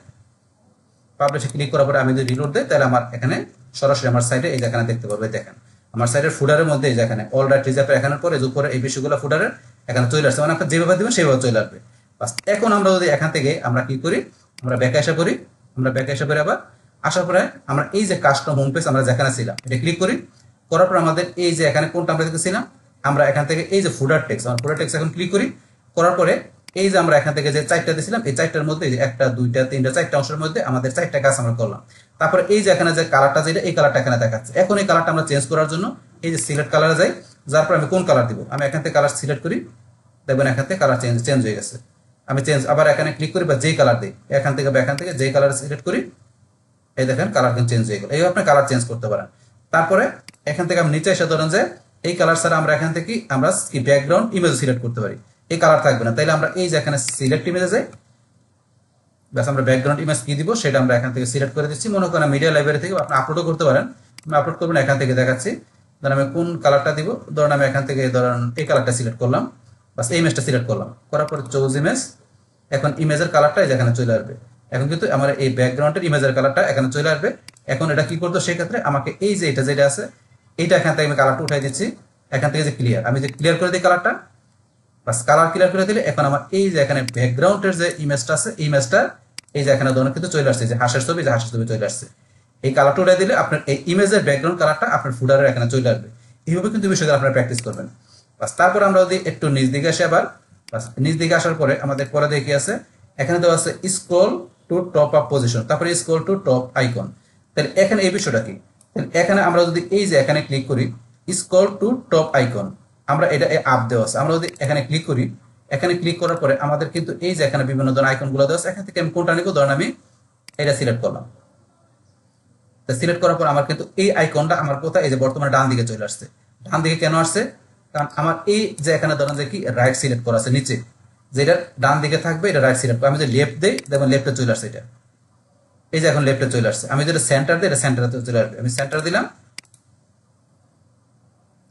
পাবলিশে ক্লিক করার পরে আমি যদি রিলোড দেই, তাহলে আমার এখানে সরাসরি আমার সাইডে এই যে এখানে দেখতে পারবে। দেখেন আমার সাইডের ফুডারের মধ্যে এই যে এখানে অল রাইট রিজার্ভ এখানে পরে যে উপরে এই বিষয়গুলো ফুডারের এখানে চলে আসছে, মানে আপনি যেভাবে দিবেন সেভাবে চলে আসবে। বাস এখন আমরা যদি এখান থেকে আমরা কি করি, আমরা ব্যাকে আসা করি, আমরা ব্যাকে আসা করে আবার আসার পরে আমরা এই যে কাস্টম হোম পেজ আমরা যেখানে ছিলাম এটা ক্লিক করি। করার পর আমাদের এই যে এখানে কোনটা আমরা দেখতেছিলাম, আমরা এখান থেকে এই যে ফুডার টেক্সট, আমরা ফুডার টেক্সট এখন ক্লিক করি। করার পরে এই যে আমরা এখান থেকে যে চারটা দিয়েছিলাম, এই চারটার মধ্যে একটা দুইটা তিনটা চারটা অংশের মধ্যে আমাদের চারটা কাজ আমরা করলাম। তারপরে এই যে এখানে যে কালারটা যেটা, এই কালারটা এখানে দেখাচ্ছে। এখন এই কালারটা আমরা চেঞ্জ করার জন্য এই যে সিলেক্ট কালারে যাই, যার পর আমি কোন কালার দিব, আমি এখান থেকে কালার সিলেক্ট করি, দেখবেন এখান থেকে কালার চেঞ্জ হয়ে গেছে। আমি চেঞ্জ আবার এখানে ক্লিক করি বা যেই কালার দিই, এখান থেকে যেই কালার সিলেক্ট করি, এই দেখেন কালার কিন্তু চেঞ্জ হয়ে গেল। এইভাবে আপনি কালার চেঞ্জ করতে পারেন। তারপরে এখান থেকে আমি নিচে এসে ধরেন যে এই কালার ছাড়া আমরা এখান থেকে আমরা কি ব্যাকগ্রাউন্ড ইমেজ সিলেক্ট করতে পারি, এই কালার থাকবে না। তাইলে আমরা এই যে এখানে সিলেক্ট ইমেজে যাই, ব্যাস আমরা ব্যাকগ্রাউন্ড ইমেজ কি দিব সেটা আমরা এখান থেকে সিলেক্ট করে দিচ্ছি। মনে করেন মিডিয়া লাইব্রেরি থেকে আপনি আপলোডও করতে পারেন, আমি আপলোড করবেন এখান থেকে দেখাচ্ছি। ধরেন আমি কোন কালারটা দিব, ধরেন আমি এখান থেকে ধরেন এই কালারটা সিলেক্ট করলাম, বাস এই ইমেজটা সিলেক্ট করলাম, করার পরে চুজ ইমেজ। এখন ইমেজের কালারটা এখানে চলে আসবে। এখন কিন্তু আমার এই ব্যাকগ্রাউন্ডের ইমেজের কালারটা এখানে চলে আসবে। এখন এটা কি করতো, সেই ক্ষেত্রে আমাকে এই যে এটা যেটা আছে এইটা এখান থেকে আমি কালারটা উঠাই দিচ্ছি, এখান থেকে যে ক্লিয়ার, আমি যে ক্লিয়ার করে দিই কালারটা, বাস কালার ক্লিয়ার করে দিলে এখন আমার এই যে এখানে ব্যাকগ্রাউন্ডের যে ইমেজটা আছে, এই ইমেজটা এই যে এখানে ধরনের কিন্তু চলে আসছে, যে হাঁসের ছবি, যে হাঁসের ছবি চলে আসছে। এই কালারটা উঠাই দিলে আপনার এই ইমেজের ব্যাকগ্রাউন্ড কালারটা আপনার ফুডারের এখানে চলে আসবে। এইভাবে কিন্তু বিষয়টা আপনারা প্র্যাকটিস করবেন। বাস তারপর আমরা যদি একটু নিচ দিকে আসি, আবার বাস নিচ দিকে আসার পরে আমাদের পরে দেখি আছে এখানে দেওয়া আছে scroll to top up position, তারপরে স্ক্রল টু টপ আইকন। তাহলে এখানে এই বিষয়টা কি, এখানে আমরা যদি এই যে এখানে ক্লিক করি স্ক্রল টু টপ আইকন, আমরা এটা আপ দেওয়া আছে, আমরা যদি এখানে ক্লিক করি, এখানে ক্লিক করার পরে আমাদের কিন্তু এই যে এখানে বিভিন্ন ধরনের আইকন গুলো দেওয়া আছে, এখান থেকে আমি কোনটা নিব, ধরেন আমি এটা সিলেক্ট করলাম। সিলেক্ট করার পর আমার কিন্তু এই আইকনটা আমার কোথায়, এই যে বর্তমানে ডান দিকে চলে আসছে। ডান দিকে কেন আসছে, কারণ আমার এই যে এখানে ধরেন যে কি রাইট সিলেক্ট করা আছে নিচে, যেটা ডান দিকে থাকবে এটা রাইট সিলেক্ট, আমি যদি লেফট দেই দেখবেন লেফটে চলে আসছে এটা, এই যে এখন লেফটে চলে আসছে। আমি যদি সেন্টার দিই এটা সেন্টারে চলে আসবে, আমি সেন্টার দিলাম,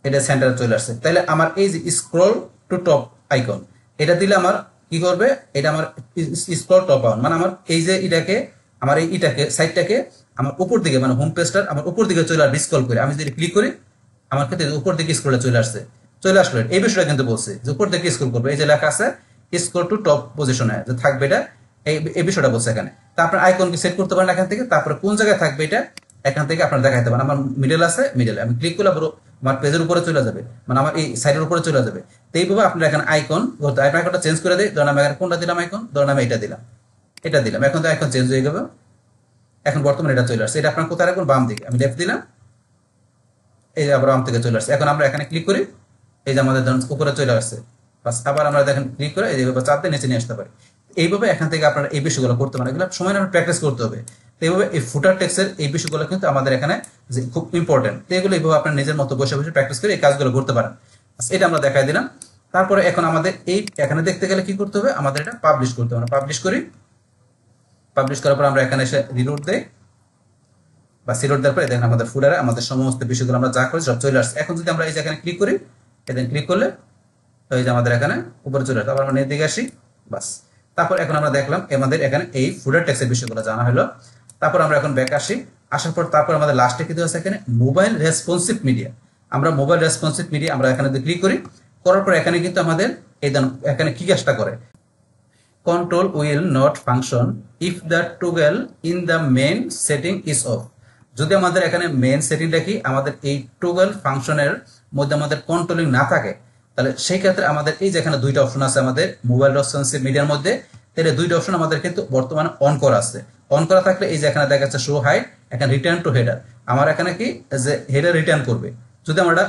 এটা সেন্টারে চলে আসছে। তাহলে আমার এই যে স্ক্রল টু টপ আইকন এটা দিলে আমার কি করবে, এটা আমার স্ক্রল টপ আউন, মানে আমার এই যে এটাকে আমার এই এটাকে সাইডটাকে আমার উপর দিকে, মানে হোম পেজটার আমার উপর দিকে চলে আসবে স্ক্রল করে। আমি যদি ক্লিক করি আমার ক্ষেত্রে উপর দিকে স্ক্রলে চলে আসলো। এই বিষয়টা কিন্তু বলছে যে উপর দিকে স্ক্রল করবে, এই যে লেখা আছে স্ক্রল টু টপ পজিশনে যে থাকবে এটা, এই বিষয়টা বলছে এখানে। তা আপনার আইকনকে সেট করতে পারেন এখান থেকে, তারপরে কোন জায়গায় থাকবে এটা এখান থেকে আপনার দেখাইতে পারেন। আমার মিডল আছে, মিডলে আমি ক্লিক করলে আমার পেজের উপরে চলে যাবে, মানে আমার এই সাইডের উপরে চলে যাবে। তো এইভাবে আপনার এখানে আইকনটা চেঞ্জ করে দিই। ধরেন আমি এখানে কোনটা দিলাম আইকন, ধরেন আমি এটা দিলাম, এখন তো আইকন চেঞ্জ হয়ে যাবে। এখন বর্তমানে এটা চলে আসছে, এটা আপনার কোথায় রাখবেন, বাম দিকে, আমি লেফট দিলাম, এই যে আবার বাম থেকে চলে আসছে। এখন আমরা এখানে ক্লিক করি, এই যে আমাদের ধরুন উপরে চলে আসছে, বাস আবার আমরা দেখেন ক্লিক করে এইভাবে চাপ দিয়ে নিচে নিয়ে আসতে পারি। এইভাবে এখান থেকে আপনারা এই বিষয়গুলো করতে পারেন, এগুলো সময় আমরা প্র্যাকটিস করতে হবে। তো এইভাবে এই ফুটার টেক্সের এই বিষয়গুলো কিন্তু আমাদের এখানে যে খুব ইম্পর্টেন্ট, তো এগুলো এইভাবে আপনার নিজের মতো বসে বসে প্র্যাকটিস করে এই কাজগুলো করতে পারেন। এটা আমরা দেখাই দিলাম। তারপরে এখন আমাদের এই এখানে দেখতে গেলে কি করতে হবে, আমাদের এটা পাবলিশ করতে হবে। পাবলিশ করি, পাবলিশ করার পর আমরা এখানে এসে রিলোড দেই, বা সিলোড দেওয়ার পরে দেখেন আমাদের ফুডারে আমাদের সমস্ত বিষয়গুলো আমরা যা করি সব চলে আসছে। এখন যদি আমরা এই যে এখানে ক্লিক করি, এখানে ক্লিক করলে এই যে আমাদের এখানে উপরে চলে আসছে। আবার আমরা দিকে আসি, বাস। তারপর এখন আমরা দেখলাম আমাদের এখানে এই ফুডার টেক্সের বিষয়গুলো জানা হলো। তারপর আমরা এখন ব্যাক আসি, আসার পর তারপর আমাদের লাস্টে কি দেওয়া আছে এখানে মোবাইল রেসপন্সিভ মিডিয়া। আমরা মোবাইল রেসপন্সিভ মিডিয়া আমরা এখানে ক্লিক করি, করার পর এখানে কিন্তু আমাদের এই এখানে কি কাজটা করে, control will not function if the toggle in the main setting is off। যদি আমাদের এখানে মেইন সেটিং দেখি আমাদের এই টগল ফাংশনের মধ্যে আমাদের কন্ট্রোলিং না থাকে, তাহলে সেই ক্ষেত্রে আমাদের এই যে এখানে দুইটা অপশন আছে আমাদের মোবাইল রেসপন্সিভ মিডিয়ার মধ্যে, তাহলে দুইটা অপশন আমাদের কিন্তু বর্তমানে অন করা আছে। অন করা থাকলে এই যে এখানে দেখা যাচ্ছে শো হাইড, এখানে রিটার্ন টু হেডার, আমার এখানে কি যে হেডার রিটার্ন করবে যদি আমরা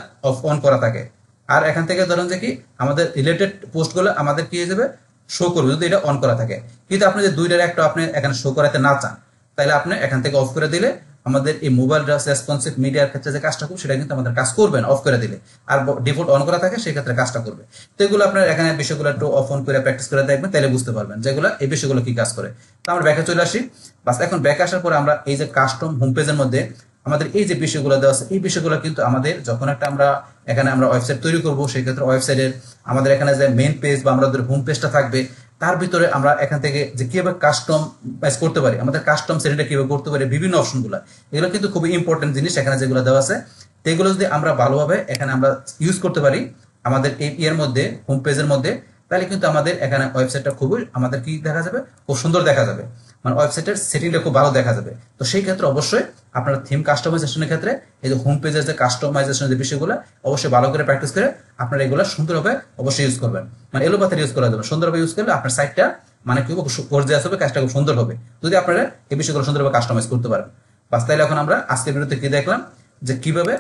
অন করা থাকে। আর এখান থেকে ধরেন যে কি আমাদের রিলেটেড পোস্টগুলো আমাদের কি হয়ে যাবে, শো করবে যদি এটা অন করা থাকে। কিন্তু আপনি যে দুইটার একটা আপনি এখানে শো করাতে না চান, তাহলে আপনি এখান থেকে অফ করে দিলে আমাদের এই মোবাইল রেসপন্সিভ মিডিয়ার ক্ষেত্রে যে কাজটা করবে সেটা কিন্তু আমাদের কাজ করবে না অফ করে দিলে। আর ডিফল্ট অন করা থাকে সেই ক্ষেত্রে কাজটা করবে। তো এগুলো আপনার এখানে বিষয়গুলো একটু অফ অন করে প্র্যাকটিস করে দেখবেন, তাহলে বুঝতে পারবেন যেগুলো এই বিষয়গুলো কি কাজ করে। তো আমরা ব্যাকে চলে আসি। বাস এখন ব্যাকে আসার পরে আমরা এই যে কাস্টম হোম পেজের মধ্যে আমাদের এই যে বিষয়গুলো দেওয়া আছে, এই বিষয়গুলো কিন্তু আমাদের যখন একটা আমরা এখানে আমরা ওয়েবসাইট তৈরি করবো, সেই ক্ষেত্রে ওয়েবসাইটের আমাদের এখানে যে মেইন পেজ বা আমাদের হোম পেজটা থাকবে, তার ভিতরে আমরা এখান থেকে যে কিভাবে কাস্টমাইজ করতে পারি, আমাদের কাস্টম সেটিংটা কিভাবে করতে পারি, বিভিন্ন অপশনগুলো, এগুলো কিন্তু খুবই ইম্পর্টেন্ট জিনিস এখানে যেগুলো দেওয়া আছে। তো এগুলো যদি আমরা ভালোভাবে এখানে আমরা ইউজ করতে পারি আমাদের এই ইয়ের মধ্যে, হোম পেজের মধ্যে, তাহলে কিন্তু আমাদের এখানে ওয়েবসাইটটা খুবই আমাদের কি দেখা যাবে, খুব সুন্দর দেখা যাবে, মানে ওয়েবসাইটের সেটিংটা খুব ভালো দেখা যাবে। তো সেই ক্ষেত্রে অবশ্যই আপনারা থিম কাস্টমাইজেশনের ক্ষেত্রে এই যে হোম পেজের যে কাস্টমাইজেশনের যে বিষয়গুলো অবশ্যই ভালো করে প্র্যাকটিস করে আপনারা এগুলো সুন্দরভাবে অবশ্যই ইউজ করবেন, মানে এলোপাথারি ইউজ করা যাবে। সুন্দরভাবে ইউজ করলে আপনার সাইটটা মানে কি গর্জিয়াস হবে, কাজটা খুব সুন্দর হবে যদি আপনারা এই বিষয়গুলো সুন্দরভাবে কাস্টমাইজ করতে পারেন। বাস তাইলে এখন আমরা আজকের ভিডিওতে কি দেখলাম, যে কিভাবে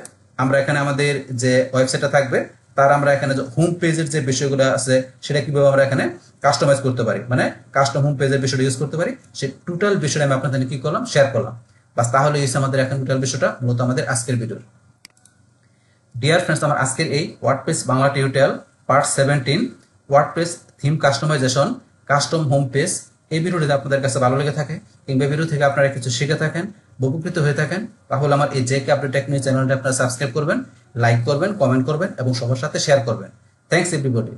আমরা এখানে আমাদের যে ওয়েবসাইটটা থাকবে তার আমরা এখানে যে হোম পেজের যে বিষয়গুলো আছে সেটা কিভাবে আমরা এখানে কাস্টমাইজ করতে পারি, মানে কাস্টম হোম পেজের বিষয়টা ইউজ করতে পারি, সেই টোটাল বিষয়টা আমি আপনাদের কি করলাম, শেয়ার করলাম। বাস তাহলে এই আমাদের এখন টোটাল বিষয়টা মূলত আমাদের আজকের ভিডিও। ডিয়ার ফ্রেন্ডস, আমার আজকের এই WordPress Bangla tutorial part 17 WordPress theme customisation custom home page, এই ভিডিওটি আপনাদের কাছে ভালো লেগে থাকে কিংবা ভিডিও থেকে আপনারা কিছু শিখে থাকেন, উপকৃত হয়ে থাকেন, তাহলে আমার এই জেকে আপডেট টেক নিউজ চ্যানেলটা আপনারা সাবস্ক্রাইব করবেন, লাইক করবেন, কমেন্ট করবেন এবং সবার সাথে শেয়ার করবেন। Thanks everybody.